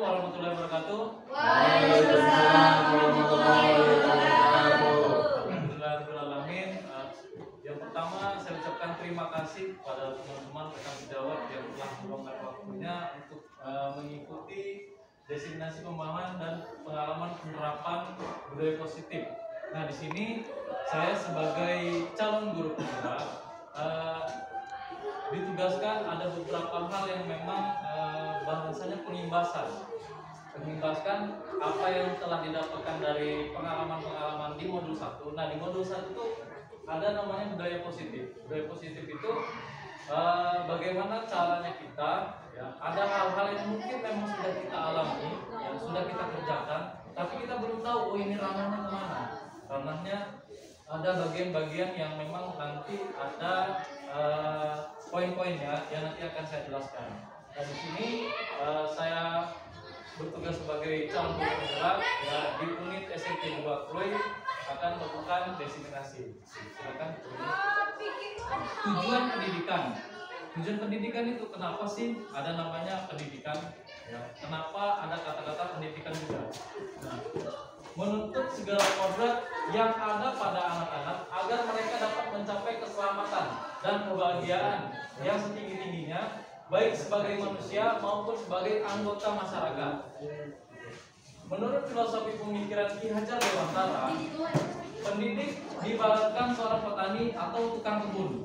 warahmatullahi wabarakatuh. Waalaikumsalam warahmatullahi wabarakatuh. Alhamdulillahirrahmanirrahim. Yang pertama saya ucapkan terima kasih kepada teman-teman rekan sejawat yang telah meluangkan waktunya untuk mengikuti destinasi pemahaman dan pengalaman penerapan budaya positif. Nah, di sini saya sebagai calon guru penggerak ditugaskan ada beberapa hal yang memang bahasanya mengimbaskan apa yang telah didapatkan dari pengalaman-pengalaman di modul 1. Nah, di modul 1 itu ada namanya budaya positif. Budaya positif itu bagaimana caranya kita, ya, ada hal-hal yang mungkin memang sudah kita alami, yang sudah kita kerjakan, tapi kita belum tahu oh ini ranahnya kemana. Ranahnya ada bagian-bagian yang memang nanti ada poin-poinnya yang nanti akan saya jelaskan. Nah, di sini saya bertugas sebagai calon guru penggerak, ya, di unit SMP 2 Kluy akan melakukan diseminasi. Silakan. Tujuan pendidikan. Tujuan pendidikan itu kenapa sih ada namanya pendidikan? Ya, kenapa ada kata-kata pendidikan juga? Nah, menuntut segala kodrat yang ada pada anak-anak agar mereka dapat mencapai keselamatan dan kebahagiaan yang setinggi-tingginya, baik sebagai manusia maupun sebagai anggota masyarakat. Menurut filosofi pemikiran Ki Hajar Dewantara, pendidik diibaratkan seorang petani atau tukang kebun,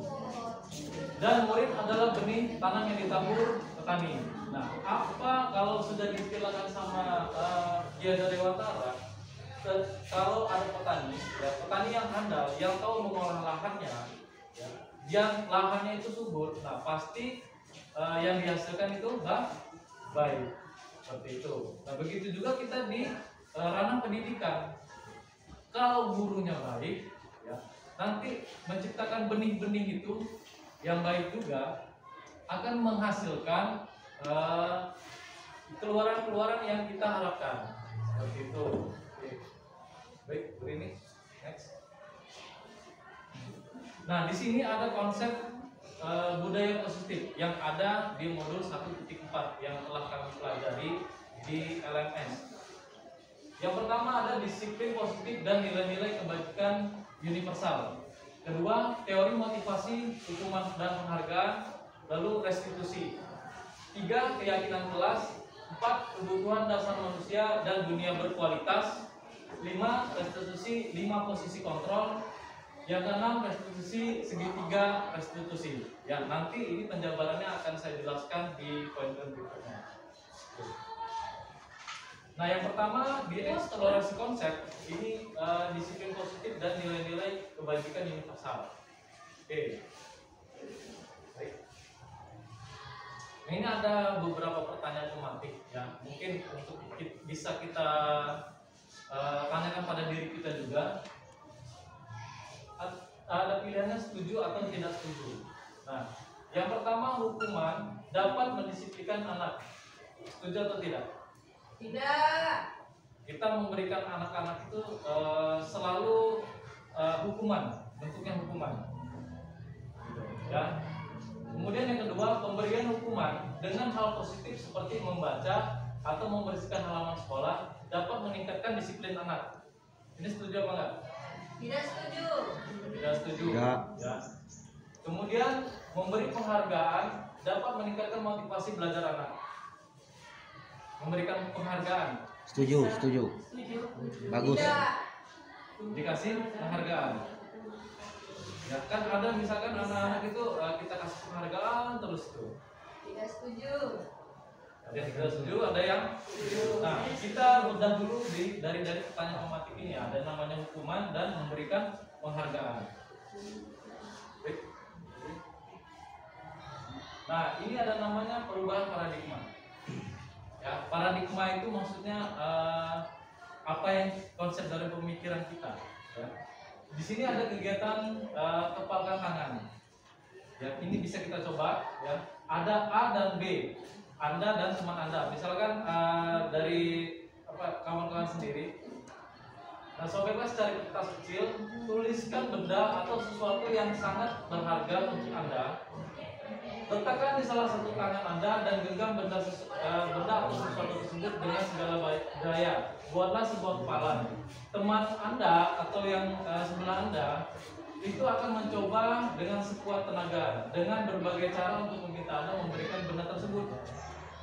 dan murid adalah benih tanam yang ditabur petani. Nah, apa kalau sudah diistilahkan sama Ki Hajar Dewantara? Kalau ada petani, ya, petani yang handal, yang tahu mengolah lahannya, ya, yang lahannya itu subur, nah pasti yang dihasilkan itu baik, seperti itu. Nah, begitu juga kita di ranah pendidikan. Kalau gurunya baik, ya, nanti menciptakan benih-benih itu yang baik juga akan menghasilkan keluaran-keluaran yang kita harapkan, seperti itu. Baik, ini next. Nah, di sini ada konsep budaya positif yang ada di modul 1.4 yang telah kami pelajari di LMS. Yang pertama ada disiplin positif dan nilai-nilai kebajikan universal. Kedua, teori motivasi, hukuman dan penghargaan, lalu restitusi. 3, keyakinan kelas. 4, kebutuhan dasar manusia dan dunia berkualitas. 5, restitusi 5 posisi kontrol. Yang keenam, restitusi segitiga restitusi. Ya, nanti ini penjabarannya akan saya jelaskan di poin-poin berikutnya. Nah, yang pertama di eksplorasi konsep ini disiplin positif dan nilai-nilai kebajikan universal. Oke. Baik. Nah, ini ada beberapa pertanyaan tematik ya. Mungkin untuk bisa kita tanyakan pada diri kita juga. Ada pilihannya setuju atau tidak setuju. Nah, yang pertama, hukuman dapat mendisiplinkan anak. Setuju atau tidak? Tidak. Kita memberikan anak-anak itu selalu hukuman, bentuknya hukuman. Ya. Kemudian yang kedua, pemberian hukuman dengan hal positif seperti membaca atau membersihkan halaman sekolah dapat meningkatkan disiplin anak. Ini setuju apa enggak? Tidak setuju. Tidak setuju. Tidak. Ya. Kemudian memberi penghargaan dapat meningkatkan motivasi belajar anak. Memberikan penghargaan. Setuju. Bagus. Tidak. Dikasih penghargaan. Ya kan ada misalkan anak-anak itu kita kasih penghargaan terus tuh. Tidak setuju. Ada yang tidak setuju, ada yang setuju. Nah, kita udah dulu dari pertanyaan tematik ini ya. Ada namanya hukuman dan memberikan penghargaan. Baik. Nah, ini ada namanya perubahan paradigma. Ya, paradigma itu maksudnya apa yang konsep dari pemikiran kita. Ya. Di sini ada kegiatan kepalkan tangan. Ya, ini bisa kita coba. Ya. Ada A dan B. Anda dan teman Anda. Misalkan dari kawan-kawan sendiri. Nah, sobatlah cari kertas kecil, tuliskan benda atau sesuatu yang sangat berharga untuk Anda. Letakkan di salah satu tangan Anda dan genggam benda atau sesuatu tersebut dengan gaya, buatlah sebuah kepalan. Teman Anda atau yang sebelah Anda itu akan mencoba dengan sekuat tenaga, dengan berbagai cara untuk meminta Anda memberikan benda tersebut.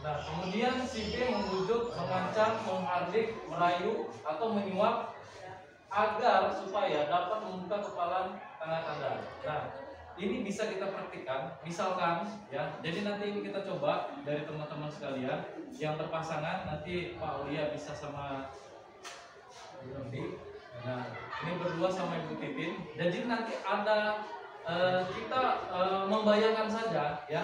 Nah, kemudian si B membujuk, mengancam, menghardik, merayu, atau menyuap agar supaya dapat membuka kepalan tangan Anda. Nah, ini bisa kita praktikkan, misalkan ya. Jadi nanti ini kita coba dari teman-teman sekalian yang berpasangan, nanti Pak Aulia bisa sama Ibu Nondi. Nah, ini berdua sama Ibu Titin. Jadi nanti ada kita membayangkan saja ya,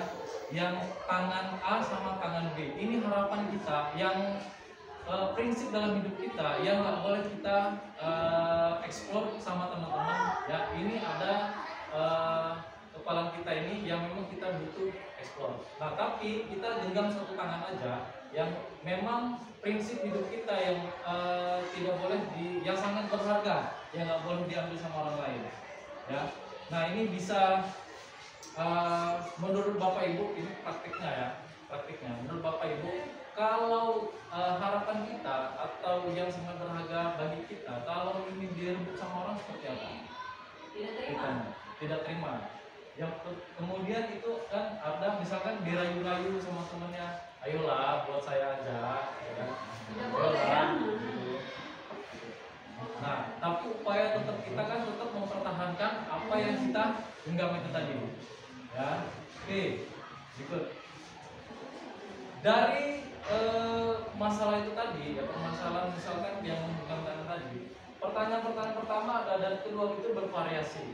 yang tangan A sama tangan B. Ini harapan kita yang prinsip dalam hidup kita yang nggak boleh kita eksplor sama teman-teman ya. Ini ada kepalan kita ini yang memang kita butuh eksplor. Nah, tapi kita genggam satu tangan aja yang memang prinsip hidup kita yang tidak boleh yang sangat berharga, yang nggak boleh diambil sama orang lain ya. Nah, ini bisa menurut Bapak Ibu, ini praktiknya ya, praktiknya menurut Bapak Ibu, kalau harapan kita atau yang sangat berharga bagi kita, kalau ini direbut sama orang seperti apa? Tidak terima. Yang kemudian itu kan ada misalkan dirayu-rayu sama temennya, ayolah buat saya aja, ya. Ayolah. Nah, tapi upaya tetap kita kan tetap mempertahankan apa yang kita genggam itu tadi, ya. Oke, berikut. Dari masalah itu tadi, ya, permasalahan misalkan yang memegang tangan tadi, pertanyaan pertama ada dan kedua itu bervariasi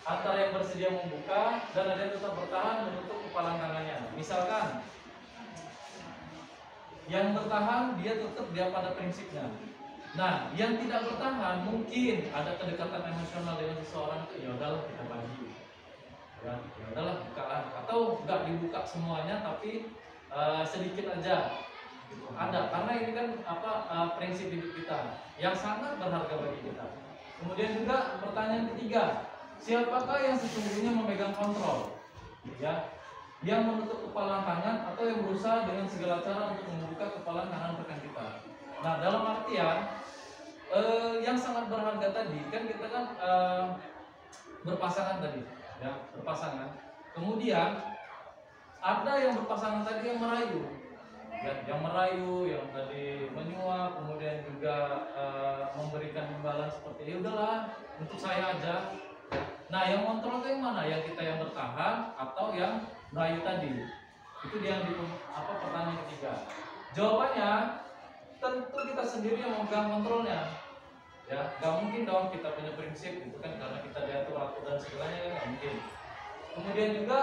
antara yang bersedia membuka dan ada yang tetap bertahan menutup kepalan tangannya. Misalkan yang bertahan dia tetap dia pada prinsipnya. Nah, yang tidak bertahan mungkin ada kedekatan emosional dengan seseorang itu, ya udahlah kita bagi, ya udahlah bukaan, atau nggak dibuka semuanya tapi sedikit aja. Ada, karena ini kan prinsip hidup kita yang sangat berharga bagi kita. Kemudian juga pertanyaan ketiga, siapakah yang sesungguhnya memegang kontrol, ya, yang menutup kepala tangan atau yang berusaha dengan segala cara untuk membuka kepala tangan rekan kita. Nah, dalam artian yang sangat berharga tadi kan kita kan berpasangan tadi, ya, berpasangan. Kemudian ada yang berpasangan tadi yang merayu, ya, yang merayu, yang tadi menyuap, kemudian juga memberikan imbalan seperti ya udahlah untuk saya aja. Nah, yang kontrol itu yang mana? Yang kita yang bertahan atau yang merayu tadi? Itu dia yang pertanyaan ketiga. Jawabannya tentu kita sendiri yang memegang kontrolnya. Ya, nggak mungkin dong kita punya prinsip itu kan karena kita diatur dan segalanya kan nggak mungkin. Kemudian juga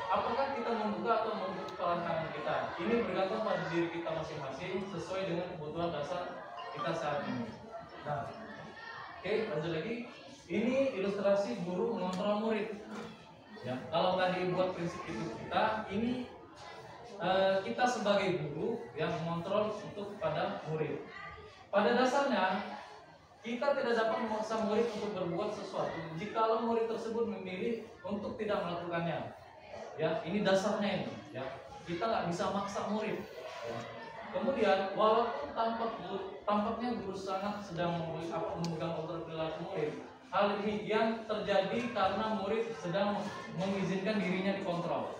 apakah kita membuka atau menutup kepala tangan kita? Ini bergantung pada diri kita masing-masing sesuai dengan kebutuhan dasar kita saat ini. Nah, oke, lanjut lagi. Ini ilustrasi guru mengontrol murid. Ya, kalau tadi buat prinsip hidup kita, ini kita sebagai guru yang mengontrol untuk kepada murid. Pada dasarnya kita tidak dapat memaksa murid untuk berbuat sesuatu jikalau murid tersebut memilih untuk tidak melakukannya. Ya, ini dasarnya ini. Ya, kita nggak bisa maksa murid. Ya. Kemudian walaupun tampaknya guru sangat sedang memegang kontrol perilaku murid, hal ini yang terjadi karena murid sedang mengizinkan dirinya dikontrol.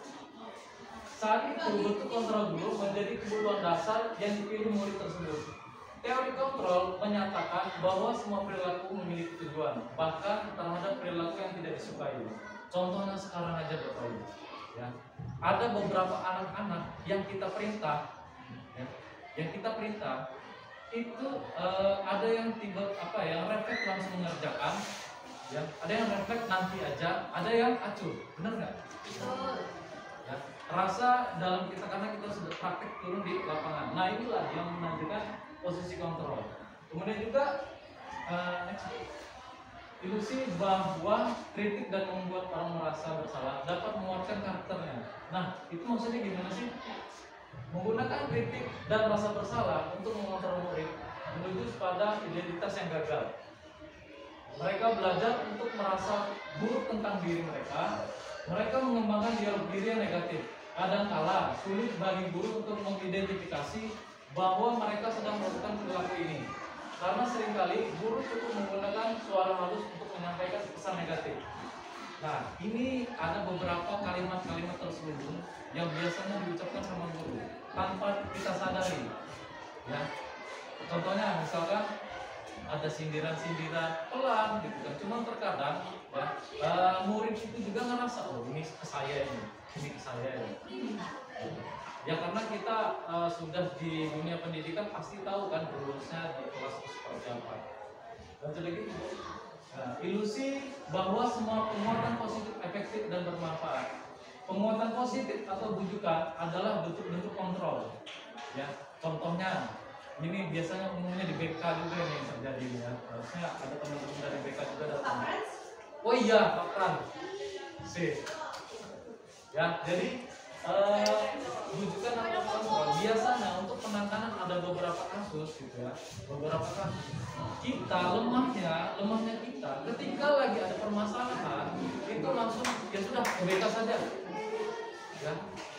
Saat itu bentuk kontrol guru menjadi kebutuhan dasar yang dipilih murid tersebut. Teori kontrol menyatakan bahwa semua perilaku memiliki tujuan, bahkan terhadap perilaku yang tidak disukai. Contohnya sekarang aja Bapak Ibu, ya. Ada beberapa anak-anak yang kita perintah, ya, itu ada yang yang refleks langsung mengerjakan, ya. Ada yang refleks nanti aja, ada yang acuh, benar nggak? Ya, rasa dalam kita karena kita sudah praktik turun di lapangan. Nah, inilah yang menunjukkan posisi kontrol. Kemudian juga ilusi bahwa kritik dan membuat orang merasa bersalah dapat menguatkan karakternya. Nah, itu maksudnya gimana sih? Menggunakan kritik dan rasa bersalah untuk mengontrol murid menuju pada identitas yang gagal. Mereka belajar untuk merasa buruk tentang diri mereka. Mereka mengembangkan dialog diri yang negatif. Kadangkala sulit bagi guru untuk mengidentifikasi bahwa mereka sedang melakukan perilaku ini. Karena seringkali guru cukup menggunakan suara halus untuk menyampaikan pesan negatif. Nah, ini ada beberapa kalimat-kalimat terselubung yang biasanya diucapkan sama guru tanpa kita sadari. Ya, contohnya misalkan ada sindiran-sindiran pelan gitu kan. Cuma terkadang ya, murid itu juga ngerasa oh ini ke saya ini ke saya ini. Ya karena kita sudah di dunia pendidikan pasti tahu kan rulesnya di kelas itu seperti apa. Lanjut lagi. Nah, ilusi bahwa semua penguatan positif efektif dan bermanfaat. Penguatan positif atau bujukan adalah bentuk-bentuk kontrol. Ya, contohnya ini biasanya umumnya di BK juga nih yang terjadi ya. Harusnya ada teman-teman dari BK juga datang. Oh iya, Pak Pran. Sip. Ya, jadi bujukan atau kontrol biasanya untuk penanganan ada beberapa kasus gitu ya. Beberapa kasus kita lemahnya kita ketika lagi ada permasalahan itu langsung ya sudah ke BK saja. Ya.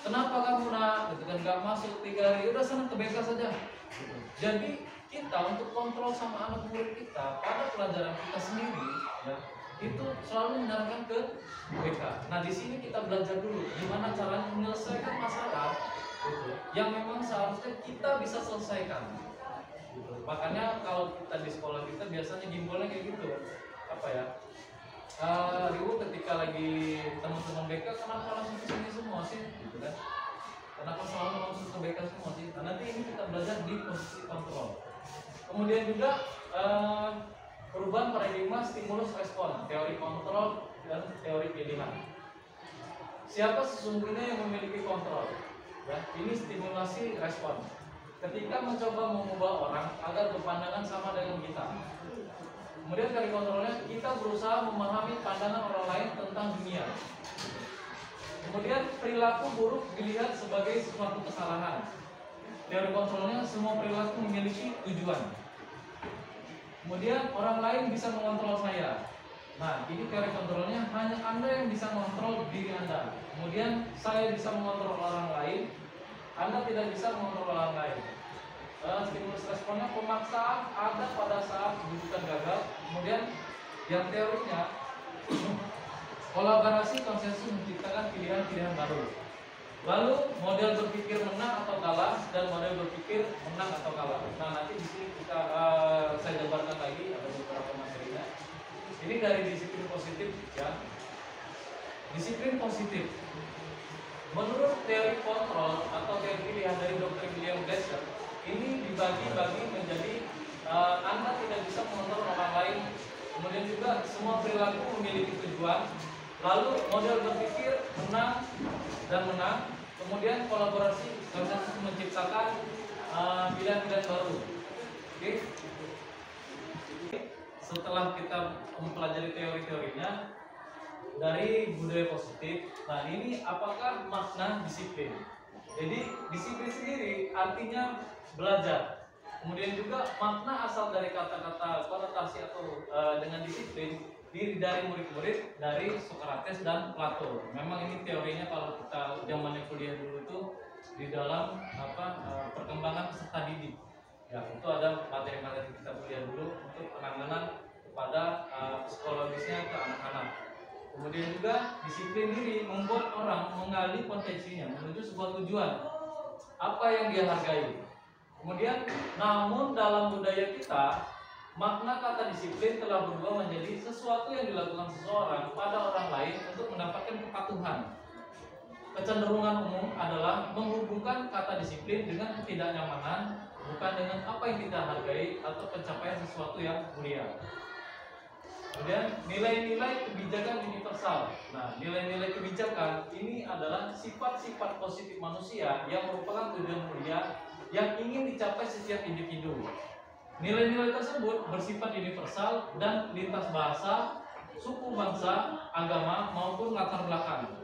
Kenapa kamu nak? Gitu kan nggak masuk 3 hari, udah sana ke BK saja. Gitu. Jadi kita untuk kontrol sama anak murid kita pada pelajaran kita sendiri, ya, itu selalu menyarankan ke BK. Nah di sini kita belajar dulu gimana caranya menyelesaikan masalah, gitu, yang memang seharusnya kita bisa selesaikan. Gitu. Makanya kalau kita di sekolah kita biasanya gimbolnya kayak gitu, apa ya? Ribu ketika lagi teman-teman BK kenapa langsung ke sini semua sih, gitu kan? Kenapa selalu langsung ke BK semua sih? Nah, nanti ini kita belajar di posisi kontrol. Kemudian juga perubahan paradigma stimulus respon, teori kontrol dan teori pilihan. Siapa sesungguhnya yang memiliki kontrol? Ya, ini stimulasi respon. Ketika mencoba mengubah orang agar berpandangan sama dengan kita. Kemudian dari kontrolnya kita berusaha memahami pandangan orang lain tentang dunia. Kemudian perilaku buruk dilihat sebagai suatu kesalahan. Teori kontrolnya semua perilaku memiliki tujuan. Kemudian orang lain bisa mengontrol saya. Nah, ini teori kontrolnya hanya Anda yang bisa mengontrol diri Anda. Kemudian saya bisa mengontrol orang lain, Anda tidak bisa mengontrol orang lain. Stimulus responnya pemaksaan ada pada saat bujukan gagal. Kemudian yang teorinya kolaborasi konsensus menciptakan pilihan-pilihan baru. Lalu model berpikir menang atau kalah dan model berpikir menang atau kalah. Nah nanti di sini kita saya jabarkan lagi ada beberapa materinya. Ini dari disiplin positif ya. Disiplin positif. Menurut teori kontrol atau teori pilihan dari Dr. William Glasser, ini dibagi-bagi menjadi Anda tidak bisa mengontrol orang lain. Kemudian juga semua perilaku memiliki tujuan. Lalu model berpikir menang dan menang. Kemudian kolaborasi konsensus menciptakan pilihan-pilihan baru. Oke. Setelah kita mempelajari teori-teorinya dari budaya positif, nah ini apakah makna disiplin? Jadi disiplin sendiri artinya belajar. Kemudian juga makna asal dari kata-kata konotasi atau dengan disiplin diri dari murid-murid dari Socrates dan Plato. Memang ini teorinya kalau kita zamannya kuliah dulu itu di dalam perkembangan peserta didik. Ya, itu ada materi-materi kita kuliah dulu untuk penanganan kepada psikologisnya ke anak-anak. Kemudian juga disiplin diri membuat orang mengalih potensinya menuju sebuah tujuan apa yang dia hargai. Kemudian, namun dalam budaya kita, makna kata disiplin telah berubah menjadi sesuatu yang dilakukan seseorang pada orang lain untuk mendapatkan kepatuhan. Kecenderungan umum adalah menghubungkan kata disiplin dengan ketidaknyamanan, bukan dengan apa yang kita hargai atau pencapaian sesuatu yang mulia. Kemudian nilai-nilai kebijakan universal. Nah, nilai-nilai kebijakan ini adalah sifat-sifat positif manusia yang merupakan tujuan mulia yang ingin dicapai setiap individu. Nilai-nilai tersebut bersifat universal dan lintas bahasa, suku, bangsa, agama maupun latar belakang.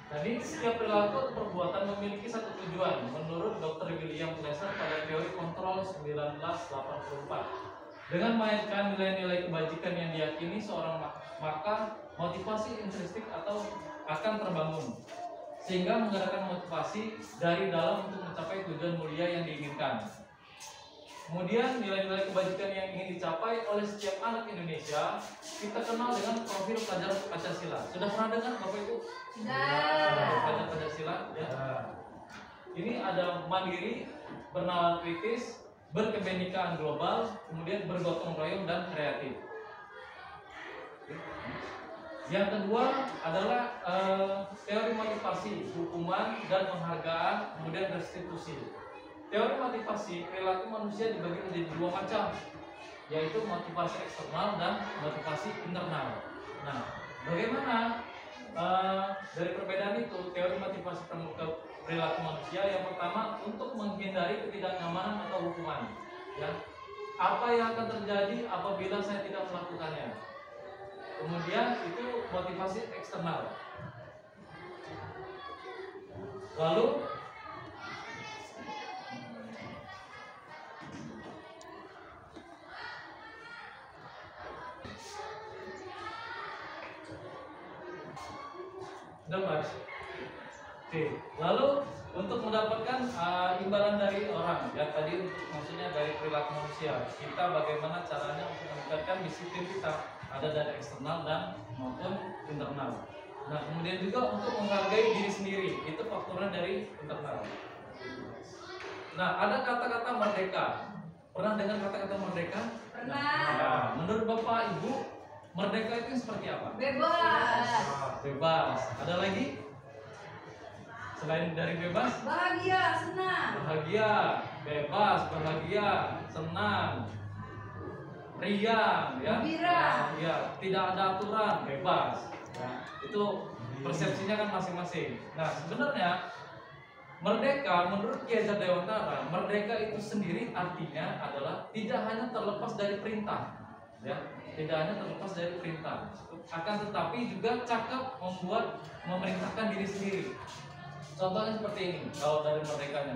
Jadi setiap perilaku atau perbuatan memiliki satu tujuan menurut Dr. William Glasser pada teori kontrol 1984. Dengan mengaitkan nilai-nilai kebajikan yang diyakini seorang, maka motivasi intrinsik atau akan terbangun. sehingga menggerakkan motivasi dari dalam untuk mencapai tujuan mulia yang diinginkan. Kemudian nilai-nilai kebajikan yang ingin dicapai oleh setiap anak Indonesia kita kenal dengan profil pelajar Pancasila. Sudah pernah dengar Bapak Ibu? Sudah. Pelajar Pancasila ya. Ini ada mandiri, bernalar kritis, berkebenekaan global, kemudian bergotong royong dan kreatif. Yang kedua adalah teori motivasi, hukuman dan penghargaan, kemudian restitusi. Teori motivasi perilaku manusia dibagi menjadi dua macam, yaitu motivasi eksternal dan motivasi internal. Nah, bagaimana dari perbedaan itu? Teori motivasi perilaku manusia yang pertama untuk menghindari ketidaknyamanan atau hukuman. Ya, apa yang akan terjadi apabila saya tidak melakukannya? Kemudian itu motivasi eksternal. Lalu Mas. Oke, lalu untuk mendapatkan imbalan dari orang, ya tadi maksudnya dari perilaku manusia, kita bagaimana caranya untuk meningkatkan disiplin kita, ada dari eksternal dan maupun internal. Nah, kemudian juga untuk menghargai diri sendiri, itu faktornya dari internal. Nah, ada kata-kata merdeka. Pernah dengar kata-kata merdeka? Pernah. Nah, menurut Bapak Ibu, merdeka itu seperti apa? Bebas. Bebas. Ada lagi? Selain dari bebas? Bahagia, senang. Bahagia, bebas, bahagia, senang, riang, ya. Gembira. Ya, tidak ada aturan, bebas. Ya, itu persepsinya kan masing-masing. Nah, sebenarnya merdeka menurut Ki Hajar Dewantara, merdeka itu sendiri artinya adalah tidak hanya terlepas dari perintah, ya, tidak hanya terlepas dari perintah, akan tetapi juga cakap membuat memerintahkan diri sendiri. Contohnya seperti ini, kalau dari merdekanya,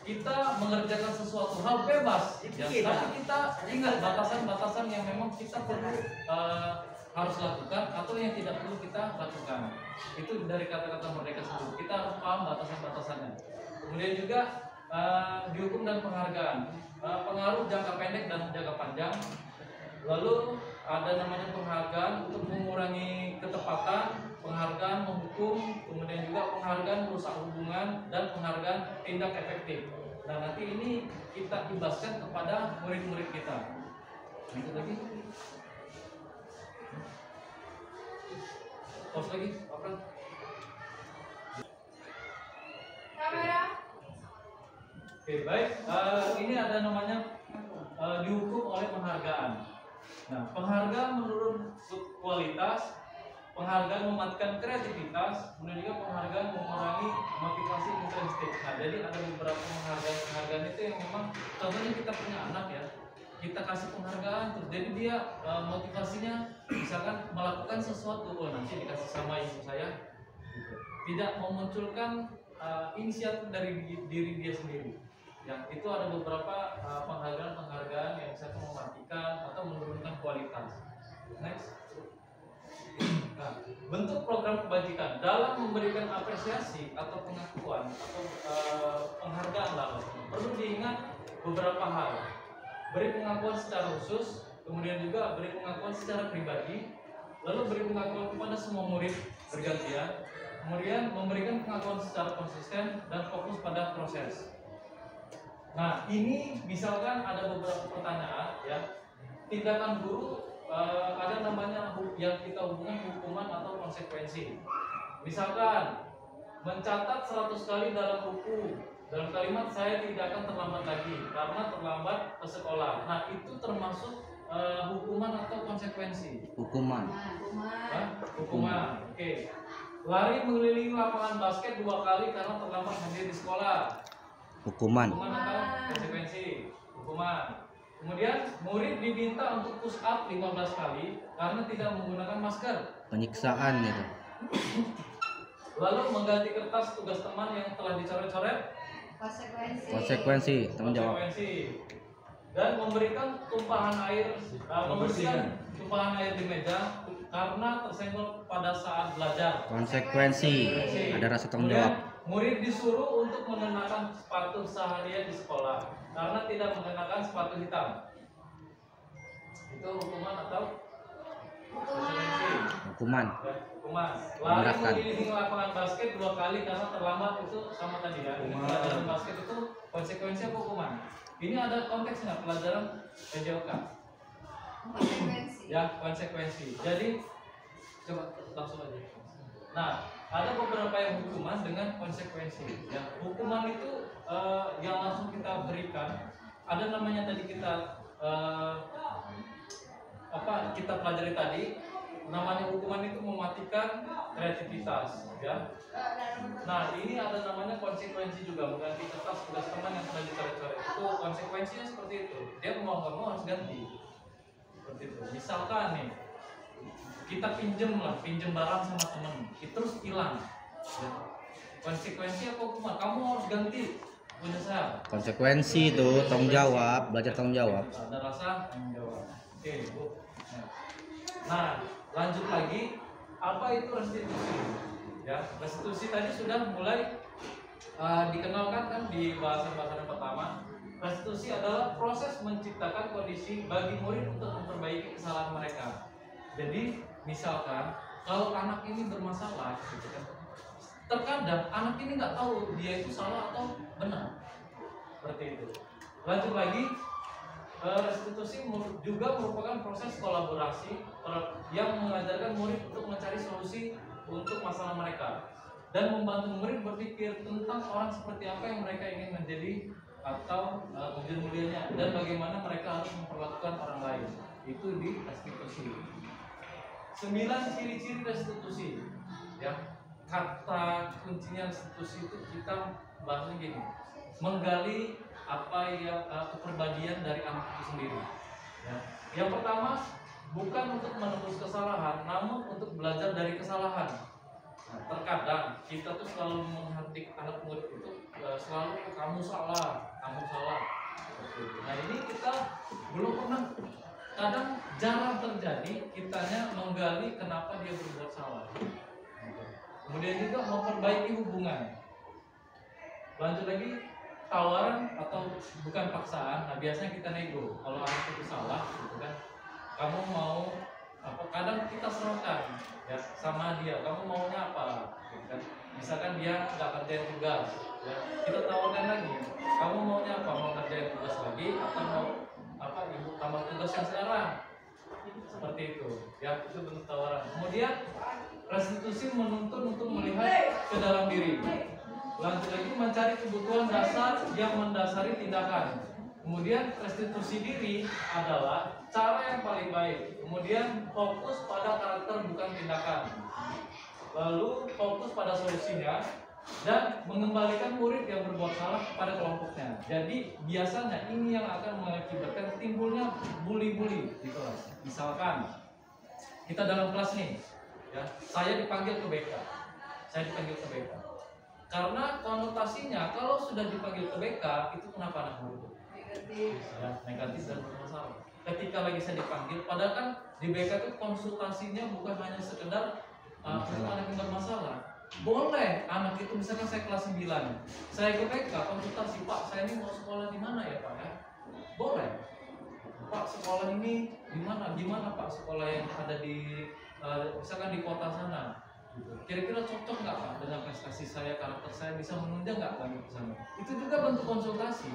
kita mengerjakan sesuatu hal bebas, ya, tapi kita ingat batasan-batasan yang memang kita perlu harus lakukan atau yang tidak perlu kita lakukan. Itu dari kata-kata merdeka sendiri. Kita harus paham batasan-batasannya. Kemudian juga dihukum dan penghargaan, pengaruh jangka pendek dan jangka panjang. Lalu ada namanya penghargaan untuk mengurangi ketepatan, penghargaan menghukum, kemudian juga penghargaan merusak hubungan, dan penghargaan tindak efektif. Nah, nanti ini kita ibaskan kepada murid-murid kita. Lanjut lagi. Pause lagi, apa? Kamera. Oke, baik. Ini ada namanya dihukum oleh penghargaan. Nah, penghargaan menurun kualitas, penghargaan mematikan kreativitas, kemudian juga penghargaan mengurangi motivasi intrinsik. Nah, jadi ada beberapa penghargaan itu yang memang, contohnya kita punya anak ya, kita kasih penghargaan terus, jadi dia motivasinya misalkan melakukan sesuatu, oh nanti dikasih sama ibu saya, gitu. Tidak memunculkan inisiatif dari diri dia sendiri. Ya, itu ada beberapa penghargaan yang bisa mematikan atau menurunkan kualitas. Next. Nah, bentuk program kebajikan dalam memberikan apresiasi atau pengakuan atau penghargaan lalu perlu diingat beberapa hal. Beri pengakuan secara khusus, kemudian juga beri pengakuan secara pribadi, lalu beri pengakuan kepada semua murid bergantian, kemudian memberikan pengakuan secara konsisten dan fokus pada proses. Nah, ini misalkan ada beberapa pertanyaan ya. Tindakan guru ada namanya yang kita hubungkan hukuman atau konsekuensi. Misalkan mencatat 100 kali dalam buku, dalam kalimat saya tidak akan terlambat lagi karena terlambat ke sekolah. Nah, itu termasuk hukuman atau konsekuensi? Hukuman. Hukuman. Oke. Lari mengelilingi lapangan basket 2 kali karena terlambat hadir di sekolah. Hukuman. Hukuman atau konsekuensi? Hukuman. Kemudian murid diminta untuk push up 15 kali karena tidak menggunakan masker. Penyiksaan itu. Lalu mengganti kertas tugas teman yang telah dicoret-coret. Konsekuensi. Konsekuensi, tanggung jawab. Konsekuensi. dan memberikan tumpahan air di meja karena tersenggol pada saat belajar. Konsekuensi. Ada rasa tanggung Kemudian, jawab. murid disuruh untuk mengenakan sepatu seharian di sekolah karena tidak mengenakan sepatu hitam. Itu hukuman atau konsekuensi? Hukuman. Ya, hukuman. Lari Memberatkan. mengelilingi lapangan basket 2 kali karena terlambat, itu sama tadi ya. Ini pelajaran basket itu konsekuensi apa hukuman? Ini ada konteksnya, pelajaran PJOK. Konsekuensi. Ya, konsekuensi. Jadi coba langsung aja. Nah, ada beberapa yang hukuman dengan konsekuensi. Ya, hukuman itu yang langsung kita berikan. Ada namanya tadi kita kita pelajari tadi. Namanya hukuman itu mematikan kreativitas. Ya. Nah, ini ada namanya konsekuensi juga, mengganti kertas tugas teman yang sudah dicoret-coret. Itu konsekuensinya seperti itu. Dia mau nggak mau harus ganti. Seperti itu. Misalkan nih, kita pinjem barang sama temen, itu terus hilang. Ya. Konsekuensi apa hukuman? Kamu harus ganti punya saya. Konsekuensi itu tanggung jawab, belajar tanggung jawab. Ada rasa tanggung jawab. Oke, Bu. Nah, lanjut lagi, apa itu restitusi? Ya, restitusi tadi sudah mulai dikenalkan kan di bahasan-bahasan yang pertama. Restitusi adalah proses menciptakan kondisi bagi murid untuk memperbaiki kesalahan mereka. Jadi, misalkan kalau anak ini bermasalah, gitu kan, terkadang anak ini nggak tahu dia itu salah atau benar, seperti itu. Lanjut lagi, restitusi juga merupakan proses kolaborasi yang mengajarkan murid untuk mencari solusi untuk masalah mereka dan membantu murid berpikir tentang orang seperti apa yang mereka ingin menjadi atau tujuan mulianya dan bagaimana mereka harus memperlakukan orang lain. Itu di restitusi. 9 ciri-ciri restitusi. Ya, kata kuncinya restitusi itu kita bahasnya gini: menggali apa yang kepribadian dari anak itu sendiri. Ya. Yang pertama, bukan untuk menebus kesalahan, namun untuk belajar dari kesalahan. Nah, terkadang kita tuh selalu menghardik anak murid itu selalu kamu salah. Nah, ini kita belum pernah, kadang jarang terjadi kitanya menggali kenapa dia berbuat salah. Kemudian juga memperbaiki hubungan. Lanjut lagi, tawaran atau bukan paksaan. Nah, biasanya kita nego. Kalau anak itu salah, gitu kan, kamu mau apa? Kadang kita serahkan ya sama dia. Kamu maunya apa? Gitu kan. Misalkan dia nggak kerjain tugas, ya, kita tawarkan lagi. Kamu maunya apa? Mau kerjain tugas lagi atau mau apa? Ibu tambah tugas yang sekarang? Seperti itu. Ya, itu bentuk tawaran. Kemudian restitusi menuntun untuk melihat ke dalam diri. Lanjut lagi, mencari kebutuhan dasar yang mendasari tindakan. Kemudian restitusi diri adalah cara yang paling baik. Kemudian fokus pada karakter bukan tindakan. Lalu fokus pada solusinya dan mengembalikan murid yang berbuat salah kepada kelompoknya. Jadi biasanya ini yang akan mengakibatkan timbulnya bully-bully di kelas. Misalkan kita dalam kelas nih, ya, saya dipanggil ke BK. Karena konotasinya kalau sudah dipanggil ke BK itu kenapa anak murid? Negatif dan bermasalah. Ketika lagi saya dipanggil, padahal kan di BK itu konsultasinya bukan hanya sekedar anak yang bermasalah. Boleh anak itu, misalkan saya kelas 9, saya ke BK konsultasi, Pak, saya ini mau sekolah di mana ya Pak ya? Boleh. Pak, sekolah ini di mana? Gimana Pak sekolah yang ada di misalkan di kota sana? Kira-kira cocok nggak Pak dengan prestasi saya, karakter saya, bisa menunjang nggak kami ke sana? Itu juga bentuk konsultasi.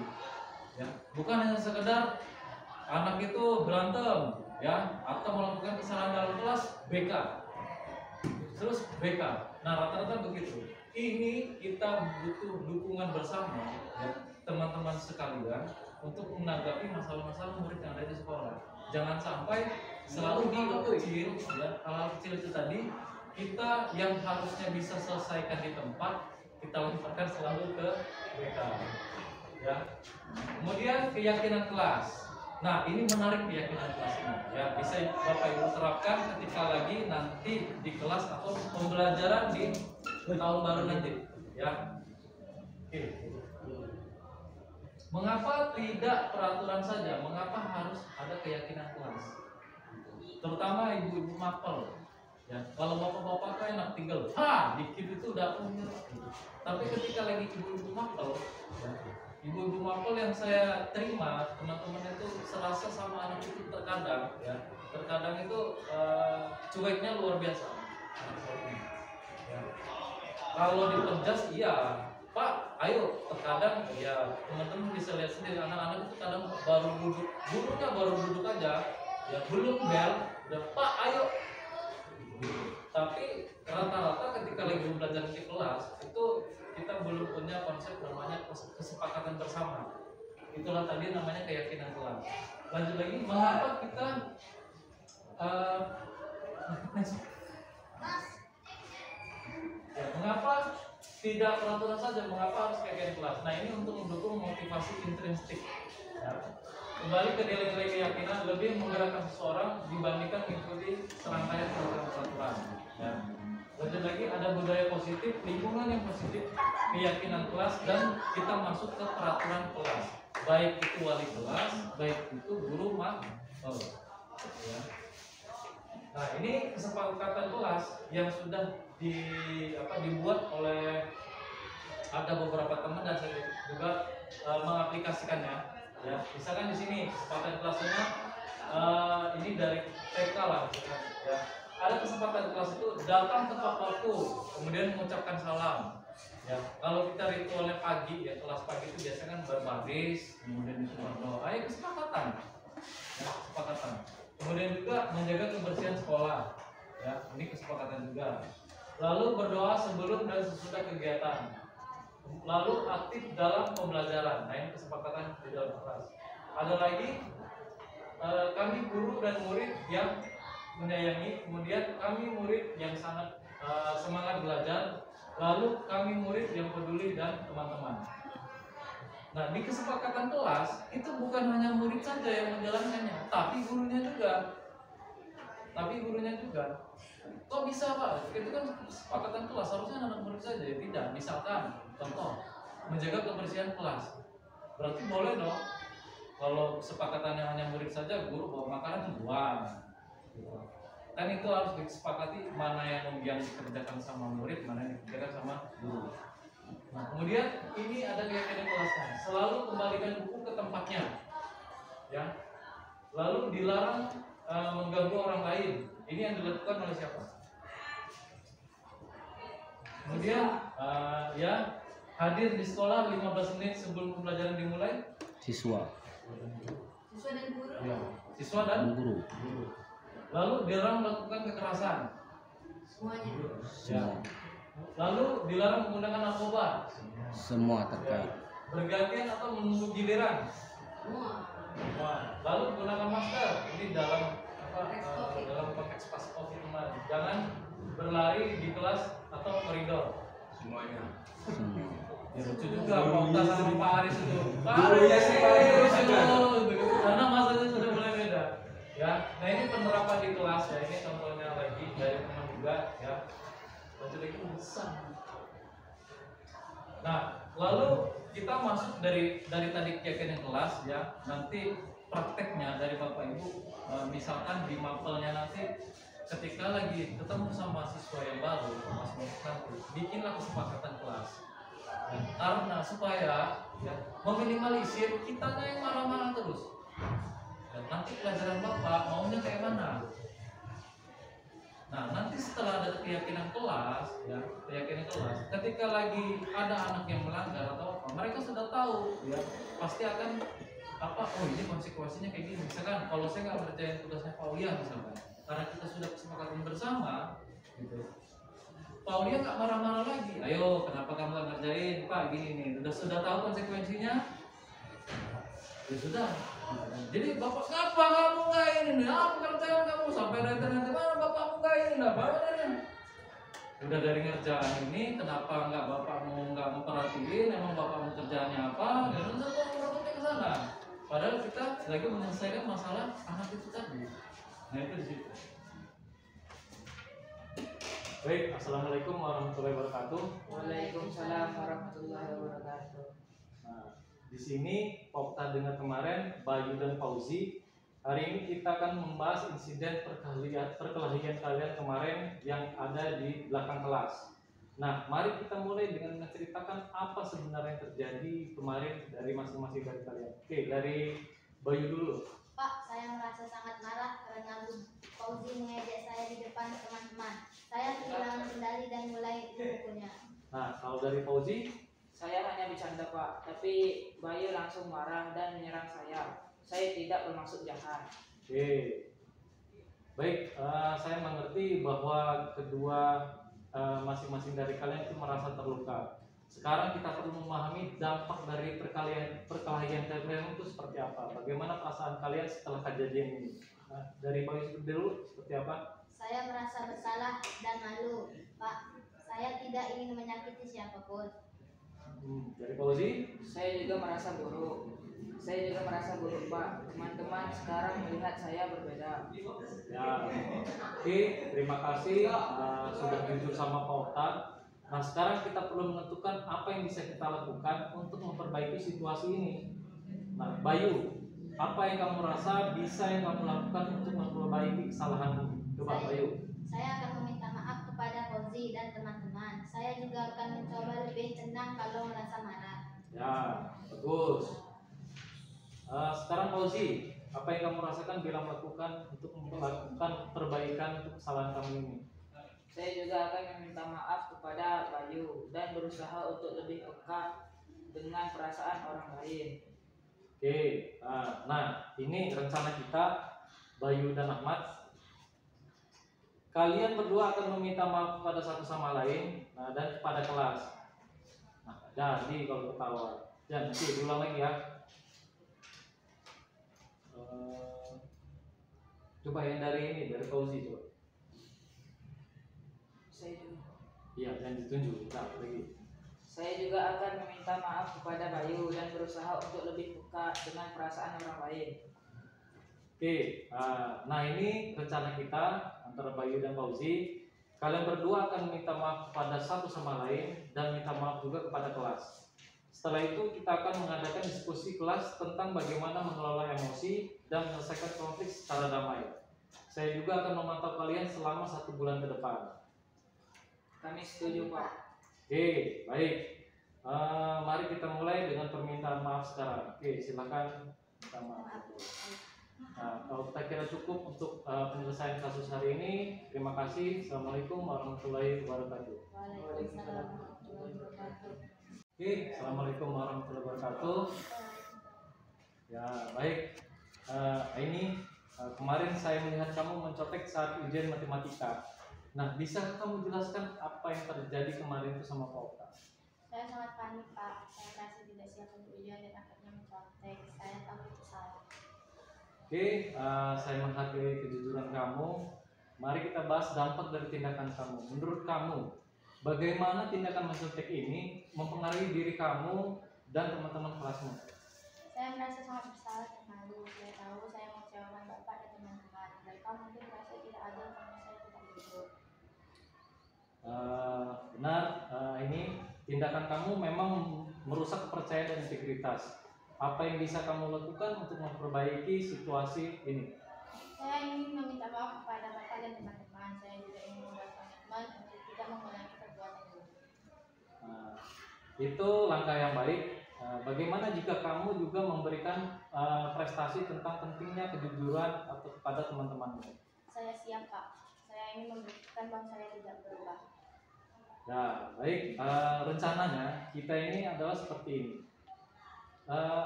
Ya, bukan hanya sekedar anak itu berantem, ya, atau melakukan kesalahan dalam kelas, BK. Terus BK. Nah, rata-rata begitu. Ini kita butuh dukungan bersama, ya, teman-teman sekalian, untuk menanggapi masalah-masalah murid yang ada di sekolah. Jangan sampai selalu hal kecil, ya, hal kecil itu tadi kita yang harusnya bisa selesaikan di tempat, kita lemparkan selalu ke BK. Ya. Kemudian keyakinan kelas. Nah, ini menarik keyakinan kelas ini. Ya, bisa Bapak Ibu terapkan ketika lagi nanti di kelas atau pembelajaran di tahun baru nanti. Ya. Oke. Mengapa tidak peraturan saja? Mengapa harus ada keyakinan kelas? Terutama ibu-ibu mapel. Ya, kalau bapak-bapak kan enak tinggal, dikit itu udah punya. Tapi ketika lagi ibu-ibu mapel, ya, ibu-ibu mapel yang saya terima, teman-teman itu serasa sama anak itu terkadang, ya, terkadang itu cueknya luar biasa. Ya. Kalau diperjas, iya, Pak, ayo. Terkadang, ya, teman-teman bisa lihat sendiri, anak-anak itu kadang baru duduk, gurunya baru duduk aja, ya, belum bel, udah, Pak, ayo. Tapi rata-rata ketika lagi belajar di kelas itu kita belum punya konsep namanya kesepakatan bersama. Itulah tadi namanya keyakinan kelas. Lanjut lagi, mengapa kita ya, mengapa tidak peraturan saja? Mengapa harus keyakinan kelas? Nah, ini untuk mendukung motivasi intrinsik. Ya. Kembali ke nilai-nilai keyakinan lebih menggerakkan seseorang dibandingkan mengikuti serangkaian peraturan. Ya. Lanjut lagi, ada budaya positif, lingkungan yang positif, keyakinan kelas, dan kita masuk ke peraturan kelas. Baik itu wali kelas, baik itu guru mapel. Ya. Nah, ini kesepakatan kelas yang sudah dibuat oleh ada beberapa teman dan saya juga mengaplikasikannya. Ya, misalkan di sini kesempatan kelasnya ini dari TK lah, ya. Ada kesempatan kelas itu datang tepat waktu, kemudian mengucapkan salam. Ya, kalau kita ritualnya pagi, ya, kelas pagi itu biasanya kan berbaris, kemudian itu berdoa. Kesepakatan, ya, kesepakatan. Kemudian juga menjaga kebersihan sekolah, ya, ini kesepakatan juga. Lalu berdoa sebelum dan sesudah kegiatan. Lalu aktif dalam pembelajaran. Nah, ini kesepakatan di dalam kelas. Ada lagi, kami guru dan murid yang menyayangi. Kemudian kami murid yang sangat semangat belajar. Lalu kami murid yang peduli dan teman-teman. Nah, di kesepakatan kelas itu bukan hanya murid saja yang menjalankannya, tapi gurunya juga. Kok bisa, Pak? Itu kan kesepakatan kelas, harusnya anak murid saja. Ya, tidak. Misalkan contoh, menjaga kebersihan kelas, berarti boleh dong. Kalau kesepakatannya hanya murid saja, guru bawa makanan buang. Kan itu harus disepakati mana yang dikerjakan sama murid, mana yang dikerjakan sama guru. Nah, kemudian ini ada keyakinan kelasnya. Selalu kembalikan buku ke tempatnya, ya. Lalu dilarang mengganggu orang lain. Ini yang dilakukan oleh siapa? Kemudian ya, hadir di sekolah 15 menit sebelum pembelajaran dimulai. Siswa dan guru. Ya, siswa dan guru. Lalu dilarang melakukan kekerasan. Semuanya. Ya. Lalu dilarang menggunakan narkoba. Semua terkait. Ya. Bergantian atau menunggu giliran. Semua. Lalu menggunakan masker. Ini dalam Konteks dalam konteks pas COVID kemarin. Jangan berlari di kelas atau koridor. Semuanya. Ya, lucu juga Pak Uta sama Pak Aris itu. Gurunya sih Karena masanya sudah mulai beda. Ya, nah ini penerapan di kelas ya. Ini contohnya lagi dari teman juga ya. Lanjut lagi besar. Nah, lalu kita masuk dari tadi keyakinan kelas ya. Nanti prakteknya dari Bapak Ibu, misalkan di mapelnya nanti ketika lagi ketemu sama siswa yang baru, nanti bikinlah kesepakatan kelas. Ya, karena supaya ya, meminimalisir kitanya yang marah-marah terus. Dan nanti pelajaran Bapak maunya kayak mana? Nah, nanti setelah ada keyakinan kelas, ya, keyakinan kelas, ketika lagi ada anak yang melanggar atau apa, mereka sudah tahu, ya, pasti akan oh ini konsekuensinya kayak gini. Misalkan kalau saya nggak ngerjain tugasnya Pak Uya misalkan, karena kita sudah kesepakatan bersama, gitu. Pak Uya nggak marah-marah lagi. Ayo, kenapa kamu nggak ngerjain? Pak, gini nih, sudah tahu konsekuensinya. Ya sudah. Jadi bapak, kenapa kamu nggak ini? Apa kerjaan kamu sampai nanti mana bapakmu nggak ini? Udah dari ngerjaan ini, kenapa nggak memperhatiin? Emang bapakmu kerjaannya apa? Dan udah kok ke sana. Padahal kita lagi menyelesaikan masalah anak itu tadi. Nah itu di situ. Baik, assalamualaikum warahmatullahi wabarakatuh. Waalaikumsalam warahmatullahi wabarakatuh. Nah, di sini Popta dengan kemarin Bayu dan Fauzi. Hari ini kita akan membahas insiden perkelahian kalian kemarin yang ada di belakang kelas. Nah, mari kita mulai dengan menceritakan apa sebenarnya yang terjadi kemarin dari masing-masing dari kalian. Oke, dari Bayu dulu. Pak, saya merasa sangat marah karena Bu Fauzi mengejek saya di depan teman-teman. Saya kehilangan kendali dan mulai memukulnya. Nah, kalau dari Fauzi, Saya hanya bercanda Pak, tapi Bayu langsung marah dan menyerang saya. Saya tidak bermaksud jahat. oke. Baik, saya mengerti bahwa kedua masing-masing dari kalian itu merasa terluka. Sekarang kita perlu memahami dampak dari perkelahian kalian itu seperti apa. Bagaimana perasaan kalian setelah kejadian ini? Nah, dari Bayu dulu seperti apa? Saya merasa bersalah dan malu, Pak. Saya tidak ingin menyakiti siapapun. Dari Fauzi? Saya juga merasa buruk. Saya juga merasa buruk Pak. Teman-teman sekarang melihat saya berbeda. Ya, oke, terima kasih sudah jujur sama Pak Ustadz. Nah, sekarang kita perlu menentukan apa yang bisa kita lakukan untuk memperbaiki situasi ini. Nah, Bayu, apa yang kamu rasa bisa yang kamu lakukan untuk memperbaiki kesalahanmu? Coba Bayu. Saya akan meminta maaf kepada Fauzi dan teman-teman. Saya juga akan mencoba lebih tenang kalau merasa marah. Ya, bagus. Sekarang Fauzi, apa yang kamu rasakan bila melakukan perbaikan untuk kesalahan kamu ini? Saya juga akan meminta maaf kepada Bayu dan berusaha untuk lebih peka dengan perasaan orang lain. Oke, nah ini rencana kita, Bayu dan Ahmad. Kalian berdua akan meminta maaf kepada satu sama lain, dan kepada kelas. Nah, jadi kalau ketawa, jangan nanti diulang lagi ya. Coba yang dari Fauzi coba. Saya juga. Iya, jangan ditunjuk. Nah, lagi. Saya juga akan meminta maaf kepada Bayu dan berusaha untuk lebih peka dengan perasaan orang lain. Oke, nah ini rencana kita antara Bayu dan Fauzi. Kalian berdua akan minta maaf kepada satu sama lain dan minta maaf juga kepada kelas. Setelah itu kita akan mengadakan diskusi kelas tentang bagaimana mengelola emosi dan menyelesaikan konflik secara damai. Saya juga akan memantau kalian selama 1 bulan ke depan. Kami setuju Pak. Oke, baik. Mari kita mulai dengan permintaan maaf sekarang. Oke, silakan minta maaf. Nah, kalau kita kira cukup untuk penyelesaian kasus hari ini, terima kasih. Assalamualaikum warahmatullahi wabarakatuh. Waalaikumsalam warahmatullahi wabarakatuh. Oke, assalamualaikum warahmatullahi wabarakatuh. Ya, baik. Ini kemarin saya melihat kamu mencontek saat ujian matematika. Nah, bisa kamu jelaskan apa yang terjadi kemarin itu sama Pak Okta? Saya sangat panik, Pak. Saya merasa tidak siap untuk ujian dan akhirnya mencontek. Saya takut salah. Oke, saya menghargai kejujuran kamu. Mari kita bahas dampak dari tindakan kamu. Menurut kamu, bagaimana tindakan mencontek ini mempengaruhi diri kamu dan teman-teman kelasmu? Saya merasa sangat bersalah dan malu. Saya tahu saya mengecewakan Bapak dan teman-teman. Mereka mungkin merasa tidak adil karena saya tidak jujur. Benar, ini tindakan kamu memang merusak kepercayaan dan integritas. Apa yang bisa kamu lakukan untuk memperbaiki situasi ini? Saya ingin meminta maaf kepada Bapak dan teman-teman. Saya juga ingin membuat komitmen untuk tidak mengulangi perbuatan itu. Itu langkah yang baik. Bagaimana jika kamu juga memberikan prestasi tentang pentingnya kejujuran atau kepada teman-temanmu? Saya siap, Pak. Saya ingin membuktikan bahwa saya tidak berubah. Ya, baik. Rencananya kita ini adalah seperti ini.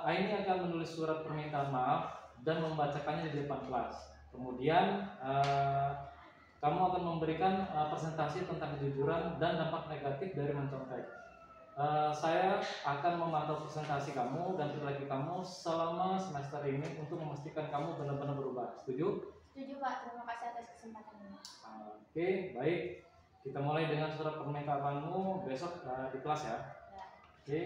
Aini akan menulis surat permintaan maaf dan membacakannya di depan kelas. Kemudian kamu akan memberikan presentasi tentang kejujuran dan dampak negatif dari mencontek. Saya akan memantau presentasi kamu dan perilaku kamu selama semester ini untuk memastikan kamu benar-benar berubah. Setuju? Setuju, Pak. Terima kasih atas kesempatan ini. Oke, baik. Kita mulai dengan surat permintaanmu besok di kelas ya. Ya. Oke,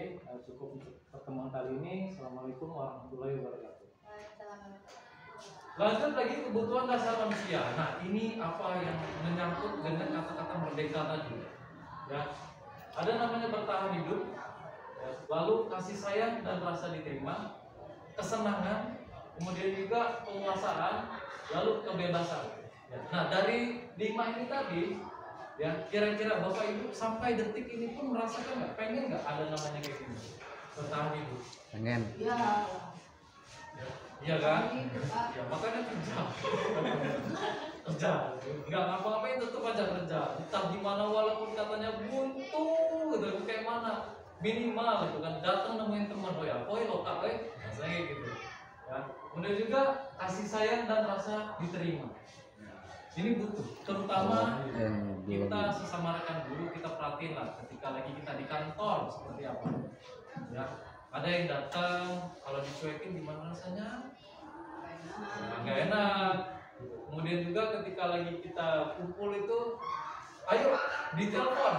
cukup untuk pertemuan kali ini. Assalamualaikum warahmatullahi wabarakatuh. Waalaikumsalam warahmatullahi wabarakatuh. Lanjut lagi kebutuhan dasar manusia. Nah, ini apa yang menyangkut dengan kata-kata merdeka tadi? Ya, ada namanya bertahan hidup, lalu kasih sayang dan rasa diterima, kesenangan, kemudian juga penguasaan, lalu kebebasan. Ya. Nah, dari 5 ini tadi, ya kira-kira Bapak Ibu sampai detik ini pun merasakan nggak, pengen nggak ada namanya kayak gini bertahan hidup? Pengen. Iya kan? Ya makanya kerja. Kerja. Nggak ngapa-ngapain tetap aja kerja. Entah gimana walaupun katanya buntu gitu, kayak mana minimal gitu kan, datang nemuin teman, oh ya, lo kak, rasanya gitu. Ya. Kemudian juga kasih sayang dan rasa diterima. Ini butuh, terutama kita sesama rekan guru, kita perhatiin lah ketika lagi kita di kantor seperti apa. Ya, ada yang datang, kalau dicuekin gimana rasanya? Ya, nggak enak. Kemudian juga ketika lagi kita kumpul itu, ayo ditelepon,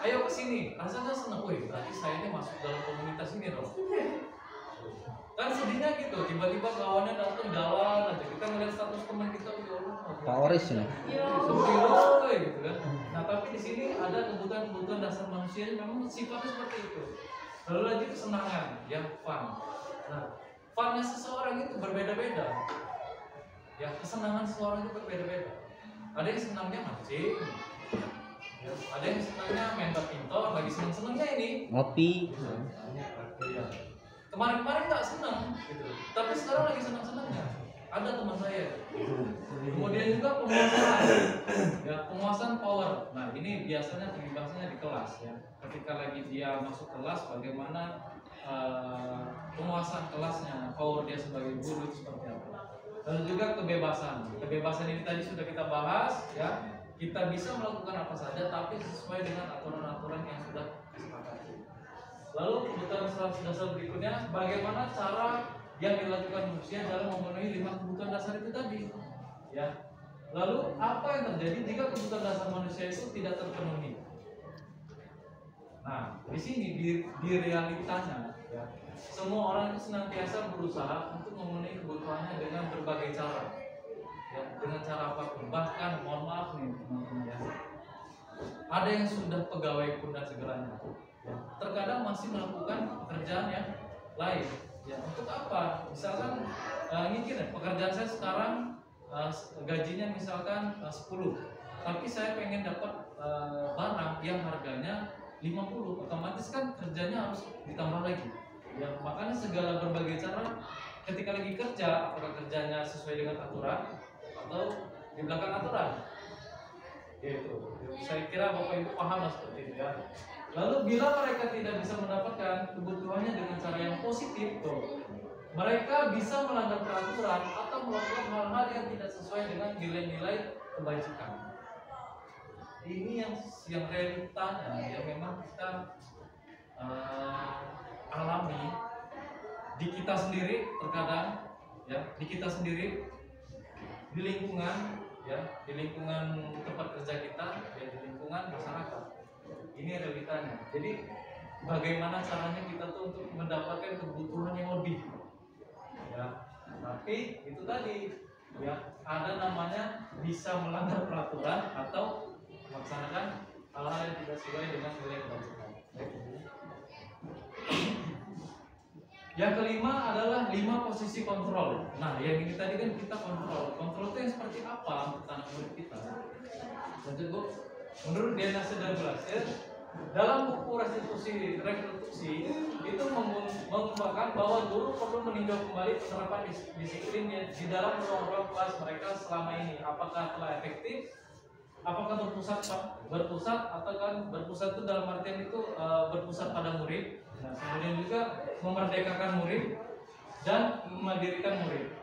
ayo kesini, rasanya seneng, wih berarti saya ini masuk dalam komunitas ini loh. Kan sedihnya gitu, tiba-tiba kawannya datang jalan aja, kita ngeliat status teman kita, ya Allah, Favoris ini. seperti lo gitu kan. Nah tapi di sini ada kebutuhan-kebutuhan dasar manusia yang memang sifatnya seperti itu. Lalu lagi kesenangan, yang fun. Nah, funnya seseorang itu berbeda-beda. Ya, kesenangan seseorang itu berbeda-beda. Ada yang senangnya mancing, ya, ada yang senangnya main badminton, lagi seneng-senengnya ini. Ngopi. Ya. Kemarin-kemarin nggak senang, gitu. Tapi sekarang lagi senang-senangnya. Ada teman saya. Kemudian juga penguasaan, ya penguasaan power. Nah ini biasanya dibahasnya di kelas ya. Ketika lagi dia masuk kelas, bagaimana penguasaan kelasnya, power dia sebagai guru itu seperti apa. Lalu juga kebebasan. Kebebasan ini tadi sudah kita bahas ya. Kita bisa melakukan apa saja, tapi sesuai dengan aturan-aturan yang sudah disepakati. Lalu kebutuhan dasar berikutnya, bagaimana cara yang dilakukan manusia dalam memenuhi 5 kebutuhan dasar itu tadi, ya. Lalu apa yang terjadi jika kebutuhan dasar manusia itu tidak terpenuhi? Nah, di sini di realitanya, ya, semua orang itu senantiasa berusaha untuk memenuhi kebutuhannya dengan berbagai cara, ya, dengan cara apapun. Bahkan, mohon maaf nih teman-teman ya, ada yang sudah pegawai pun dan segalanya, ya, terkadang masih melakukan pekerjaan yang lain. Ya, untuk apa? Misalkan mungkin pekerjaan saya sekarang gajinya misalkan 10, tapi saya pengen dapat barang yang harganya 50, otomatis kan kerjanya harus ditambah lagi. Ya, makanya segala berbagai cara ketika lagi kerja, apakah kerjanya sesuai dengan aturan atau di belakang aturan. Gitu. Saya kira Bapak Ibu paham lah seperti itu ya. Lalu bila mereka tidak bisa mendapatkan kebutuhannya dengan cara yang positif, mereka bisa melanggar peraturan atau melakukan hal-hal yang tidak sesuai dengan nilai-nilai kebajikan. Ini yang realitanya yang memang kita alami di kita sendiri terkadang, ya, di kita sendiri, di lingkungan, ya, di lingkungan tempat kerja kita, ya, di lingkungan masyarakat. Ini realitanya. Jadi bagaimana caranya kita tuh untuk mendapatkan kebutuhan yang lebih, ya. Tapi itu tadi, ya, ada namanya bisa melanggar peraturan atau melaksanakan hal-hal yang tidak sesuai dengan nilai kebajikan. Yang kelima adalah 5 posisi kontrol. Nah, yang ini tadi kan kita kontrol. Kontrol itu yang seperti apa untuk anak murid kita? Lanjut Bu. Menurut Diana Sedar Berhasil, dalam buku restitusi itu mengungkapkan bahwa guru perlu meninjau kembali penerapan disiplin di dalam ruang-ruang kelas mereka selama ini. Apakah telah efektif? Apakah berpusat atau kan berpusat itu dalam artian itu berpusat pada murid. Nah, kemudian juga memerdekakan murid dan mendirikan murid.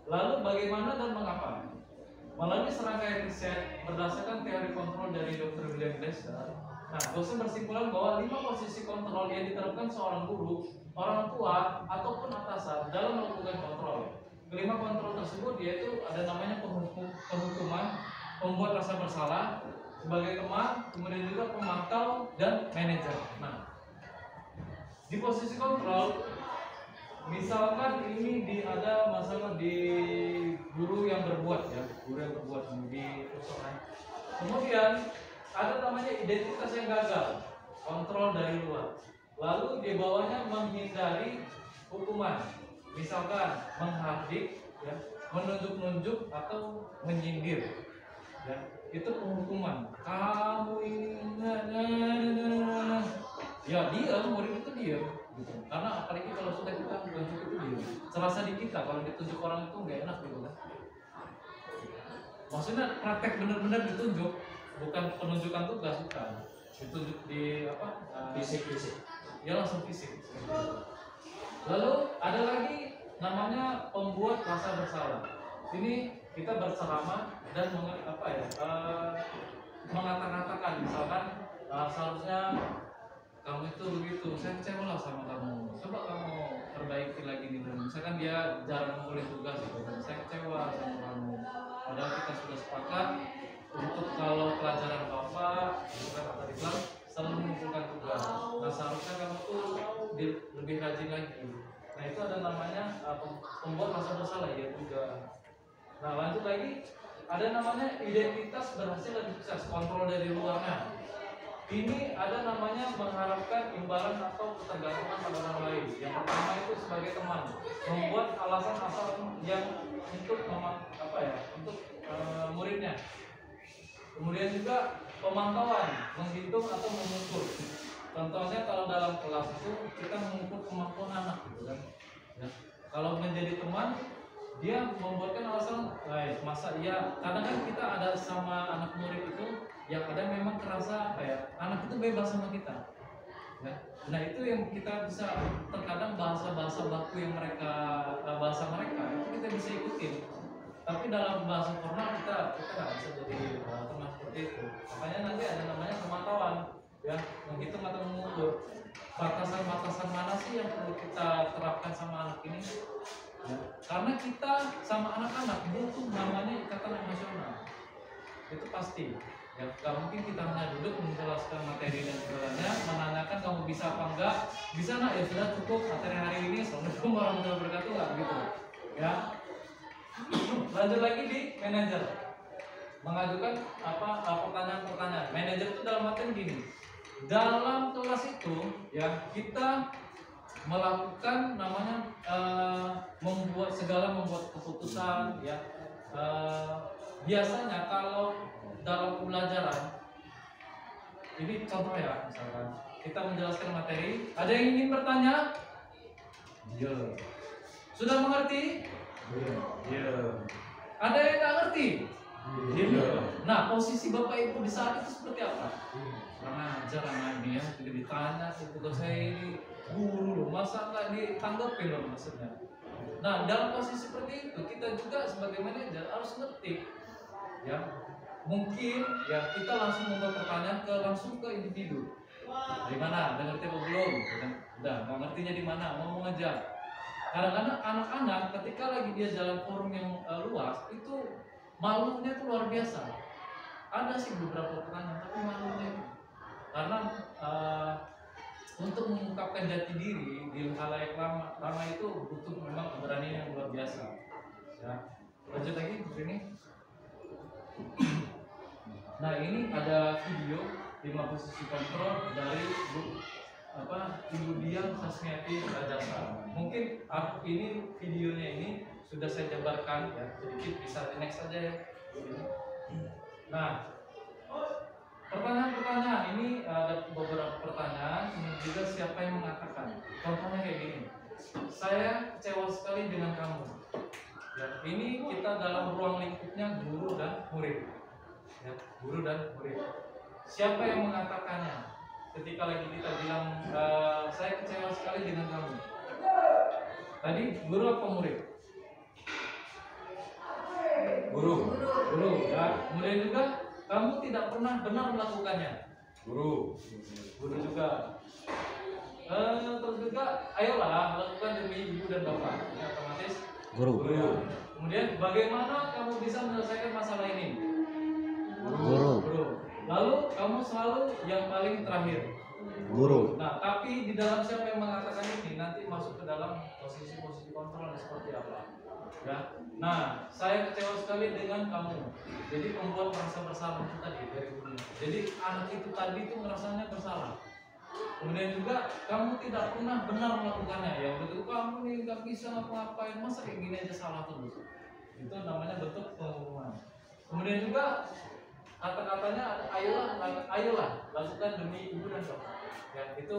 Lalu bagaimana dan mengapa? Melalui serangkaian riset berdasarkan teori kontrol dari Dr. William Glasser, nah, dosen bersimpulan bahwa 5 posisi kontrol yang diterapkan seorang guru, orang tua, ataupun atasan dalam melakukan kontrol. Kelima kontrol tersebut yaitu ada namanya penghukuman, pembuat rasa bersalah, sebagai teman, kemudian juga pemantau dan manajer. Nah, di posisi kontrol, misalkan ini ada masalah di guru yang berbuat, ya, guru yang berbuat di perusahaan. Kemudian ada namanya identitas yang gagal, kontrol dari luar. lalu di bawahnya menghindari hukuman, misalkan menghardik, ya, menunjuk-nunjuk atau menyindir, ya, itu penghukuman. Kamu ini, ya diam, murid itu diam, gitu. Karena apalagi kalau sudah kita tunjuk itu diam. Serasa di kita kalau ditunjuk orang itu nggak enak gitu kan. Maksudnya praktek benar-benar ditunjuk, bukan penunjukan tugas, bukan. Ditunjuk di apa? Fisik. Ya langsung fisik. Lalu ada lagi namanya pembuat rasa bersalah. Ini kita berceramah dan mengata-ngatakan, misalkan seharusnya kamu itu begitu, saya kecewa lah sama kamu. Coba kamu perbaiki lagi nih. Misalkan dia jarang ngumpulin tugas gitu kan, saya kecewa sama kamu. Padahal kita sudah sepakat untuk kalau pelajaran bapak, itu kan kata Islam, selalu mengumpulkan tugas. Nah seharusnya kamu tuh lebih rajin lagi. Nah itu ada namanya pembuat rasa bersalah ya juga. Nah lanjut lagi, ada namanya identitas berhasil dan sukses, kontrol dari luarnya. Ini ada namanya mengharapkan imbalan atau ketergantungan pada orang lain. Yang pertama itu sebagai teman, membuat alasan-alasan yang untuk muridnya. Kemudian juga pemantauan, menghitung atau mengukur. Contohnya kalau dalam kelas itu kita mengukur kemampuan anak, gitu kan. Ya. Kalau menjadi teman, dia membuatkan alasan, masa iya, kadang kan kita ada sama anak murid itu yang ada memang kerasa anak itu bebas sama kita, ya. Nah itu yang kita bisa, terkadang bahasa baku yang bahasa mereka itu kita bisa ikutin, tapi dalam bahasa formal kita nggak bisa jadi teman seperti itu. Makanya nanti ada namanya pemantauan, ya, menghitung atau mengukur batasan mana sih yang perlu kita terapkan sama anak ini. Ya, karena kita sama anak-anak butuh namanya ikatan emosional, itu pasti. Ya, gak mungkin kita hanya duduk menjelaskan materi dan segalanya, menanyakan kamu bisa apa enggak, bisa nak, ya sudah cukup materi hari ini, assalamualaikum warahmatullahi wabarakatuh, nggak gitu. Ya, lanjut lagi di manajer, mengajukan pertanyaan-pertanyaan. Manajer itu dalam artian gini, dalam kelas itu ya kita melakukan namanya membuat keputusan, ya. Biasanya kalau dalam pembelajaran ini contoh ya, misalkan kita menjelaskan materi, ada yang ingin bertanya? Iya. Sudah mengerti? Iya. Ada yang nggak ngerti? Iya. Nah posisi bapak ibu di saat itu seperti apa? Kurang ajar anak ini ya, tidak ditanya tugas saya ini guru loh, masa nggak ditanggapin loh maksudnya. Nah dalam posisi seperti itu kita juga sebagai manajer harus ngerti, ya. Mungkin ya kita langsung membuat pertanyaan langsung ke individu. Dari mana? Udah ngerti apa belum? Udah nggak ngertinya di mana? Mau mengajar. Kadang-kadang anak-anak ketika lagi dia jalan forum yang luas itu malunya tuh luar biasa. Ada sih beberapa pertanyaan tapi malunya itu. Karena untuk mengungkapkan jati diri di khalayak ramai itu butuh memang keberanian yang luar biasa. Ya. Lanjut lagi begini. Nah ini ada video 5 posisi kontrol dari Ibu Dian Sasmiati Rajasa. Mungkin ini videonya ini sudah saya jabarkan ya, sedikit bisa di next aja ya. Nah pertanyaan-pertanyaan ini ada beberapa pertanyaan, juga siapa yang mengatakan. Contohnya kayak gini, saya kecewa sekali dengan kamu. Ya, ini kita dalam ruang lingkupnya guru dan murid. Ya, guru dan murid. Siapa yang mengatakannya? Ketika lagi kita bilang saya kecewa sekali dengan kamu. Tadi guru apa murid? Guru. Ya. Kemudian juga kamu tidak pernah benar melakukannya. Guru juga. Terus juga, ayolah lakukan demi ibu dan bapak. Ya, otomatis. Guru. Kemudian bagaimana kamu bisa menyelesaikan masalah ini? Guru. Lalu kamu selalu yang paling terakhir. Guru. Nah, tapi di dalam siapa yang mengatakan ini nanti masuk ke dalam posisi-posisi kontrol seperti apa? Ya. Nah, saya kecewa sekali dengan kamu. Jadi pembuat merasa bersalah itu tadi dari dunia. Jadi anak itu tadi itu merasanya bersalah. Kemudian juga kamu tidak pernah benar melakukannya, ya betul kamu nih nggak bisa ngapa-ngapain, masa kayak gini aja salah terus. Itu namanya bentuk pengumuman. Kemudian juga kata-katanya ayolah lakukan demi ibu dan bapak. Ya itu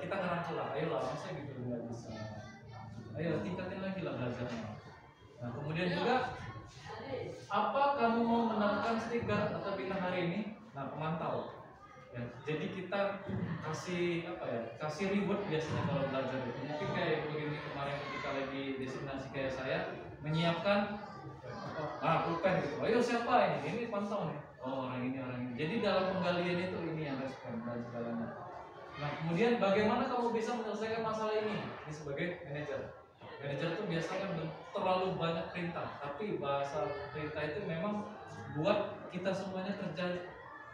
kita ngerangkul lah, ayolah masa gitu nggak bisa. Ayo tingkatin lagi lah belajarnya. Nah kemudian juga apa kamu mau menambahkan stiker atau bintang hari ini? Nah pemantau. Ya, jadi kita kasih apa ya? Kasih reward biasanya kalau belajar itu. Mungkin kayak begini kemarin ketika lagi destinasi kayak saya menyiapkan pulpen gitu. Ayo siapa ini? Ini pantau nih. Oh orang ini orang ini. Jadi dalam penggalian itu ini yang respon dan segalanya. Nah kemudian bagaimana kamu bisa menyelesaikan masalah ini? Ini sebagai manajer. Manajer itu biasa kan terlalu banyak perintah, tapi bahasa perintah itu memang buat kita semuanya kerja.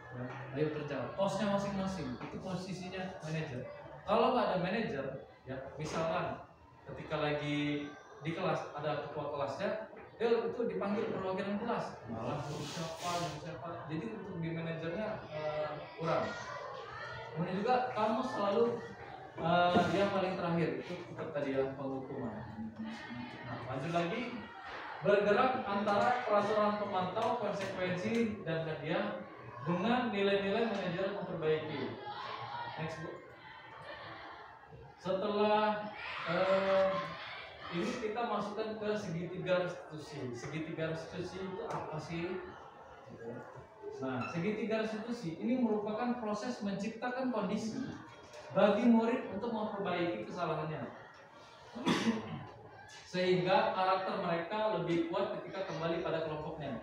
Ya, ayo kerja. Posnya masing-masing. Itu posisinya manajer. Kalau nggak ada manajer, ya misalkan ketika lagi di kelas ada ketua kelasnya, itu dipanggil perwakilan kelas, malah siapa. Jadi untuk di manajernya kurang. Kemudian juga kamu selalu yang paling terakhir itu tadi yang penghukuman. Nah, lanjut lagi, bergerak antara peraturan pemantau, konsekuensi dan hadiah dengan nilai-nilai manajer memperbaiki. Next Bu. Setelah ini kita masukkan ke segitiga restitusi. Segitiga restitusi itu apa sih? Nah, segitiga restitusi ini merupakan proses menciptakan kondisi bagi murid untuk memperbaiki kesalahannya, sehingga karakter mereka lebih kuat ketika kembali pada kelompoknya.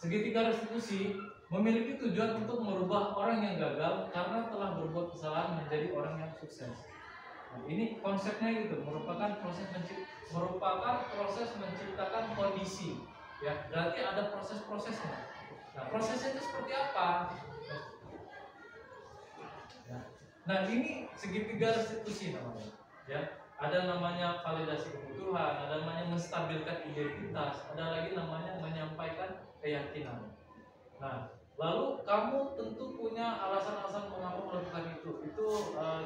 Segitiga restitusi memiliki tujuan untuk merubah orang yang gagal karena telah berbuat kesalahan menjadi orang yang sukses. Nah, ini konsepnya gitu, merupakan proses menciptakan kondisi. Ya, berarti ada proses-prosesnya. Nah, prosesnya itu seperti apa? Ya. Nah, ini segitiga restitusi namanya. Ya, ada namanya validasi kebutuhan, ada namanya menstabilkan identitas, ada lagi namanya menyampaikan keyakinan. Nah, lalu kamu tentu punya alasan-alasan mengapa melakukan itu. Itu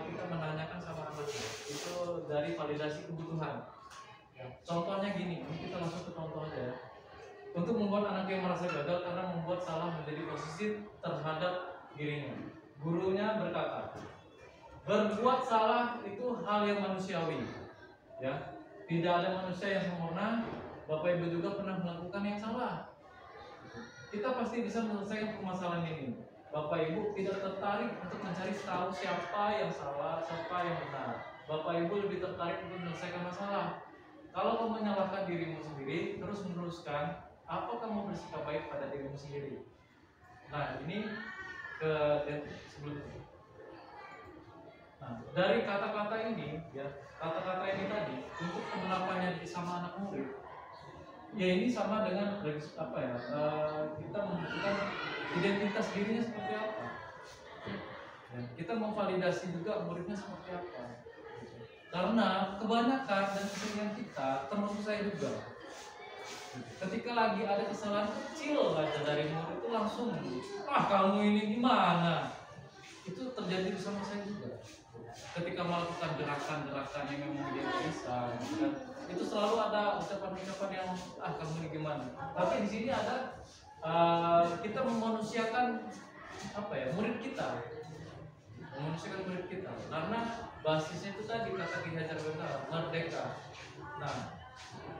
kita menanyakan sama anaknya. Itu dari validasi kebutuhan. Ya, contohnya gini, ini kita langsung ke contoh aja ya. Untuk membuat anak yang merasa gagal karena membuat salah menjadi posisi terhadap dirinya. Gurunya berkata, berbuat salah itu hal yang manusiawi. Ya, tidak ada manusia yang sempurna. Bapak Ibu juga pernah melakukan yang salah. Kita pasti bisa menyelesaikan permasalahan ini. Bapak Ibu tidak tertarik untuk mencari tahu siapa yang salah, siapa yang benar. Bapak Ibu lebih tertarik untuk menyelesaikan masalah. Kalau kamu menyalahkan dirimu sendiri, terus meneruskan, apa kamu bersikap baik pada dirimu sendiri? Nah, ini ke sebelumnya. Nah, dari kata-kata ini, ya, kata-kata ini tadi untuk penerapannya sama anak murid, ya ini sama dengan apa ya? Kita membutuhkan identitas dirinya seperti apa. Ya, kita memvalidasi juga muridnya seperti apa. Karena kebanyakan dan keseringan kita, termasuk saya juga, ketika lagi ada kesalahan kecil aja dari murid itu langsung, kamu ini gimana? Itu terjadi bersama saya juga. Ketika melakukan gerakan-gerakan yang memang dia bisa, kan? Itu selalu ada ucapan-ucapan yang kamu ini gimana. Tapi di sini ada kita memanusiakan apa ya, murid kita, memanusiakan murid kita, karena basisnya itu tadi kata Ki Hajar Dewantara, merdeka. Nah,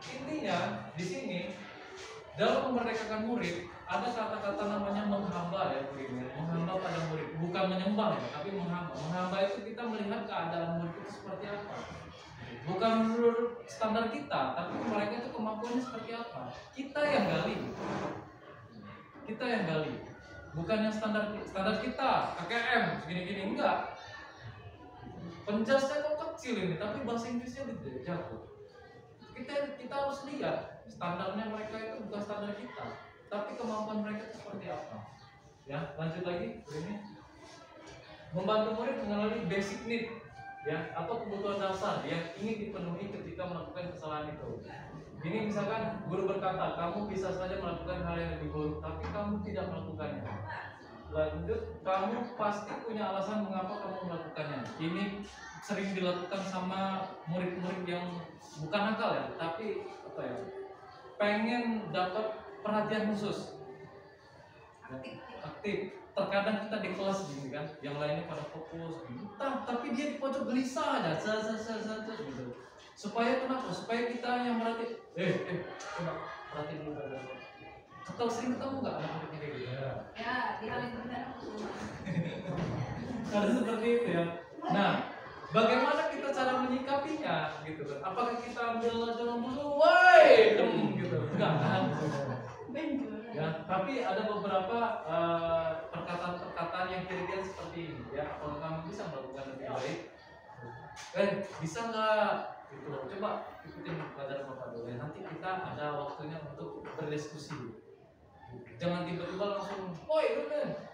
intinya di sini dalam memerdekakan murid ada kata-kata namanya menghamba ya, menghamba pada murid, bukan menyembah ya, tapi menghamba. Menghamba itu kita melihat keadaan murid itu seperti apa, bukan menurut standar kita, tapi mereka itu kemampuannya seperti apa. Kita yang gali, bukan yang standar kita KKM segini-gini, enggak. Penjelasannya kok kecil ini, tapi bahasa Inggrisnya jago. Kita harus lihat standarnya mereka itu bukan standar kita, tapi kemampuan mereka itu seperti apa. Ya, lanjut lagi ini. Membantu murid mengenali basic need, ya, atau kebutuhan dasar yang ingin dipenuhi ketika melakukan kesalahan itu. Ini misalkan guru berkata, kamu bisa saja melakukan hal yang lebih buruk, tapi kamu tidak melakukannya. lanjut, kamu pasti punya alasan mengapa kamu melakukannya. Ini sering dilakukan sama murid-murid yang bukan nakal ya, tapi apa ya, pengen dapat perhatian khusus, aktif. Terkadang kita di kelas gini kan, yang lainnya pada fokus, tapi dia di pojok gelisah aja, gitu. Supaya kenapa? Supaya kita yang merhati, coba perhatiin dulu kan. Kalau sering ketemu nggak anak-anaknya kayak gitu? Ya, di hal yang benar. Ada seperti itu ya. Nah, bagaimana kita cara menyikapinya gitu kan? Apakah kita ambil jalan musuh, woi, gitu? Enggak kan? Ya, tapi ada beberapa perkataan-perkataan yang kira-kira seperti ini ya. Apakah kamu bisa melakukan lebih baik? Bisa nggak? Gitu. Coba ikutin pelajaran Bapak dulu. Nanti kita ada waktunya untuk berdiskusi. Jangan tiba-tiba langsung, woi, bener.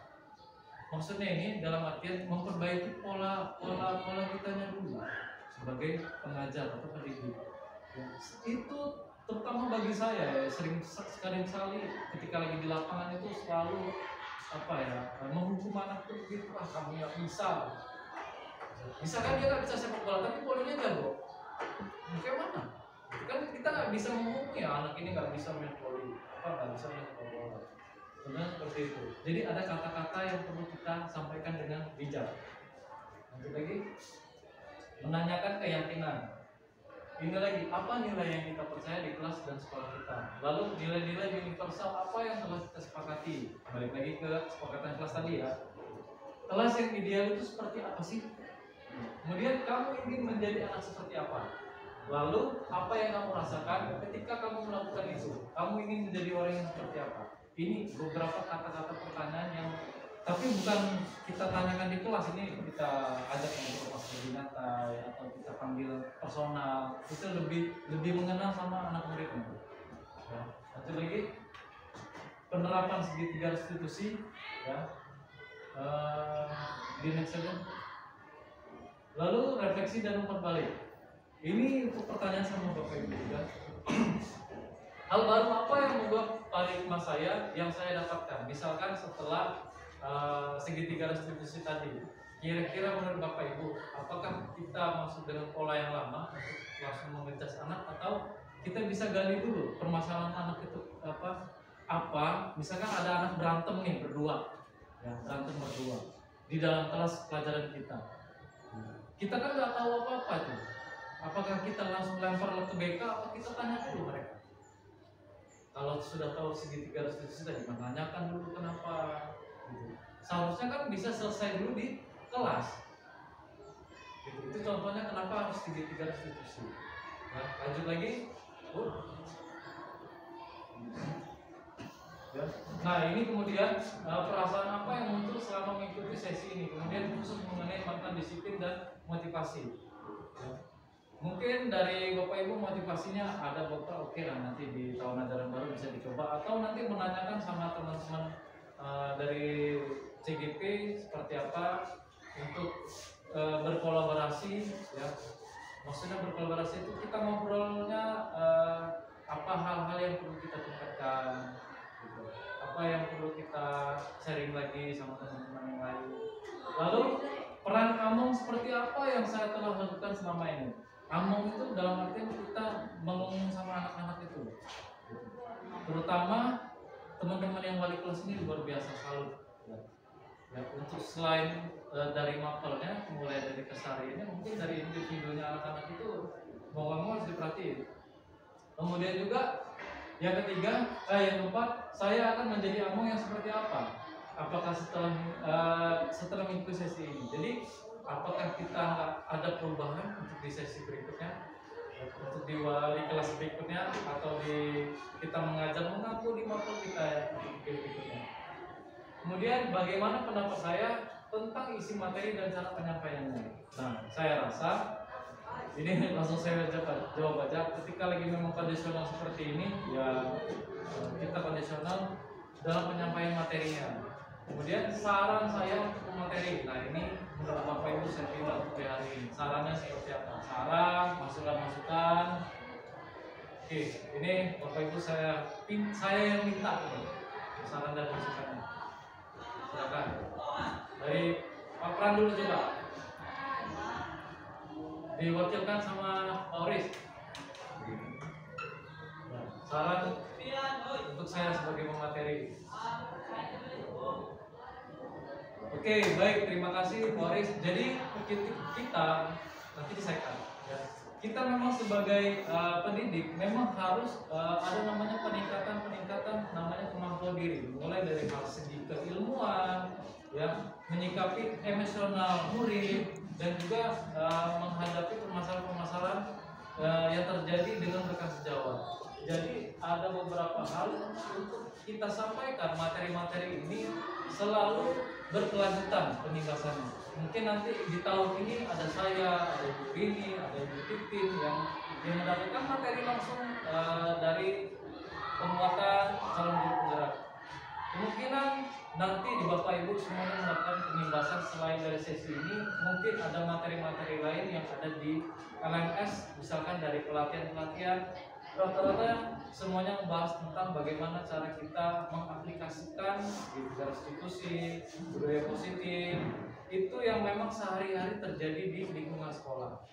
Maksudnya ini dalam artian memperbaiki pola kitanya dulu sebagai pengajar atau pendidik. Itu terutama bagi saya ya, sering sekali ketika lagi di lapangan itu selalu menghukum anak itu begitu, kamu nggak bisa. Misalkan dia nggak bisa sepak bola tapi polinya jago, bagaimana? Kan kita nggak bisa menghukum ya anak ini nggak bisa main voli, nggak bisa main sepak bola. Sebenarnya seperti itu. Jadi ada kata-kata yang perlu kita sampaikan dengan bijak. Lanjut lagi, menanyakan keyakinan. Ini lagi, apa nilai yang kita percaya di kelas dan sekolah kita? Lalu nilai-nilai universal apa yang telah kita sepakati? Balik lagi ke kesepakatan kelas tadi ya. Kelas yang ideal itu seperti apa sih? Kemudian kamu ingin menjadi anak seperti apa? Lalu apa yang kamu rasakan ketika kamu melakukan itu? Kamu ingin menjadi orang yang seperti apa? Ini beberapa kata-kata pertanyaan yang tapi bukan kita tanyakan di kelas, ini kita ajak untuk pas binatang atau kita panggil personal, itu lebih mengenal sama anak muridnya. Ya. Satu lagi, penerapan segitiga restitusi, ya. Di next saja. Lalu refleksi dan umpan balik. Ini untuk pertanyaan sama Bapak Ibu ya. Hal baru apa yang membuat paradigma saya yang saya dapatkan? Misalkan setelah segitiga restitusi tadi, kira-kira menurut Bapak Ibu, apakah kita masuk dengan pola yang lama untuk langsung mengecas anak, atau kita bisa gali dulu permasalahan anak itu apa? Misalkan ada anak berantem nih berdua, ya, berantem berdua di dalam kelas pelajaran kita. Kita kan nggak tahu apa-apa tuh. Apakah kita langsung lempar ke BK atau kita tanya dulu mereka? Kalau sudah tahu segitiga restitusi tadi, menanyakan dulu kenapa. Gitu. Seharusnya kan bisa selesai dulu di kelas. Gitu. Itu contohnya kenapa harus segitiga restitusi. Nah, lanjut lagi. Ya. Nah, ini kemudian perasaan apa yang muncul selama mengikuti sesi ini. Kemudian khusus mengenai mantan disiplin dan motivasi. Ya. Mungkin dari Bapak Ibu motivasinya ada Bapak, oke lah nanti di tahun ajaran baru bisa dicoba, atau nanti menanyakan sama teman-teman dari CGP seperti apa untuk berkolaborasi ya. Maksudnya berkolaborasi itu kita ngobrolnya apa hal-hal yang perlu kita tingkatkan gitu. Apa yang perlu kita sharing lagi sama teman-teman yang lain. Lalu peran Among seperti apa yang saya telah lakukan selama ini. Among itu dalam artian kita mengomong sama anak-anak itu, terutama teman-teman yang wali kelas ini luar biasa salut. Ya, untuk selain dari mapelnya, mulai dari kesehariannya, mungkin dari individunya anak-anak itu mau harus diperhatiin. Kemudian juga yang ketiga, yang keempat, saya akan menjadi Among yang seperti apa? Apakah setelah mengikuti sesi ini? Jadi apakah kita ada perubahan untuk di sesi berikutnya, untuk di wali kelas berikutnya, atau kita mengajar mengaku di mapel kita berikutnya. Kemudian bagaimana pendapat saya tentang isi materi dan cara penyampaiannya. Nah, saya rasa ini langsung saya jawab aja. Ketika lagi memang kondisional seperti ini, ya kita kondisional dalam penyampaian materinya. Kemudian saran saya untuk materi. Nah, ini menurut Bapak Ibu saya pilih untuk hari ini. Sarannya seperti apa? Saran, masukan. Oke, ini Bapak Ibu saya yang minta saran dan masukannya. Silakan. Dari Pak Pran dulu coba. Diwakilkan sama Pak Oris. Nah, saran untuk saya sebagai pemateri. Oke, baik, terima kasih Pak Oris. Jadi kita nanti disekan. Ya. Kita memang sebagai pendidik memang harus ada namanya peningkatan namanya kemampuan diri, mulai dari hal segi keilmuan, ya, menyikapi emosional murid dan juga menghadapi permasalahan-permasalahan yang terjadi dengan rekan sejawat. Jadi ada beberapa hal untuk kita sampaikan, materi-materi ini selalu berkelanjutan penindasannya. Mungkin nanti di tahun ini ada saya, ada Ibu Rini, ada Ibu Titin yang mendapatkan materi langsung dari penguatan calon guru penggerak. Kemungkinan nanti di Bapak Ibu semuanya mendapatkan penindasan selain dari sesi ini, mungkin ada materi-materi lain yang ada di LMS, misalkan dari pelatihan-pelatihan. Rata-rata semuanya membahas tentang bagaimana cara kita mengaplikasikan di institusi budaya positif itu yang memang sehari-hari terjadi di lingkungan sekolah.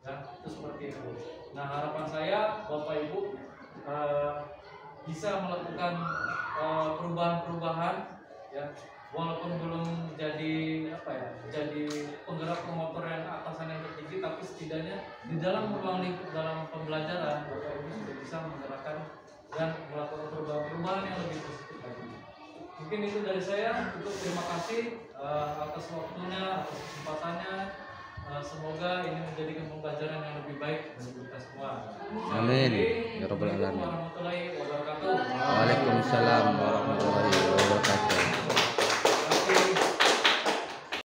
Ya, itu seperti itu. Nah, harapan saya Bapak Ibu bisa melakukan perubahan-perubahan, ya, walaupun belum jadi jadi penggerak promotor yang atasan yang tertinggi, tapi setidaknya di dalam ruang lingkup dalam pembelajaran Bapak Ibu sudah bisa menggerakkan dan melakukan perubahan-perubahan yang lebih positif lagi. Mungkin itu dari saya. Untuk terima kasih atas waktunya, atas kesempatannya. Semoga ini menjadikan pembelajaran yang lebih baik bagi kita semua. Amin. Ya Rabbal Alamin. Warahmatullahi wabarakatuh. Waalaikumsalam warahmatullahi wabarakatuh.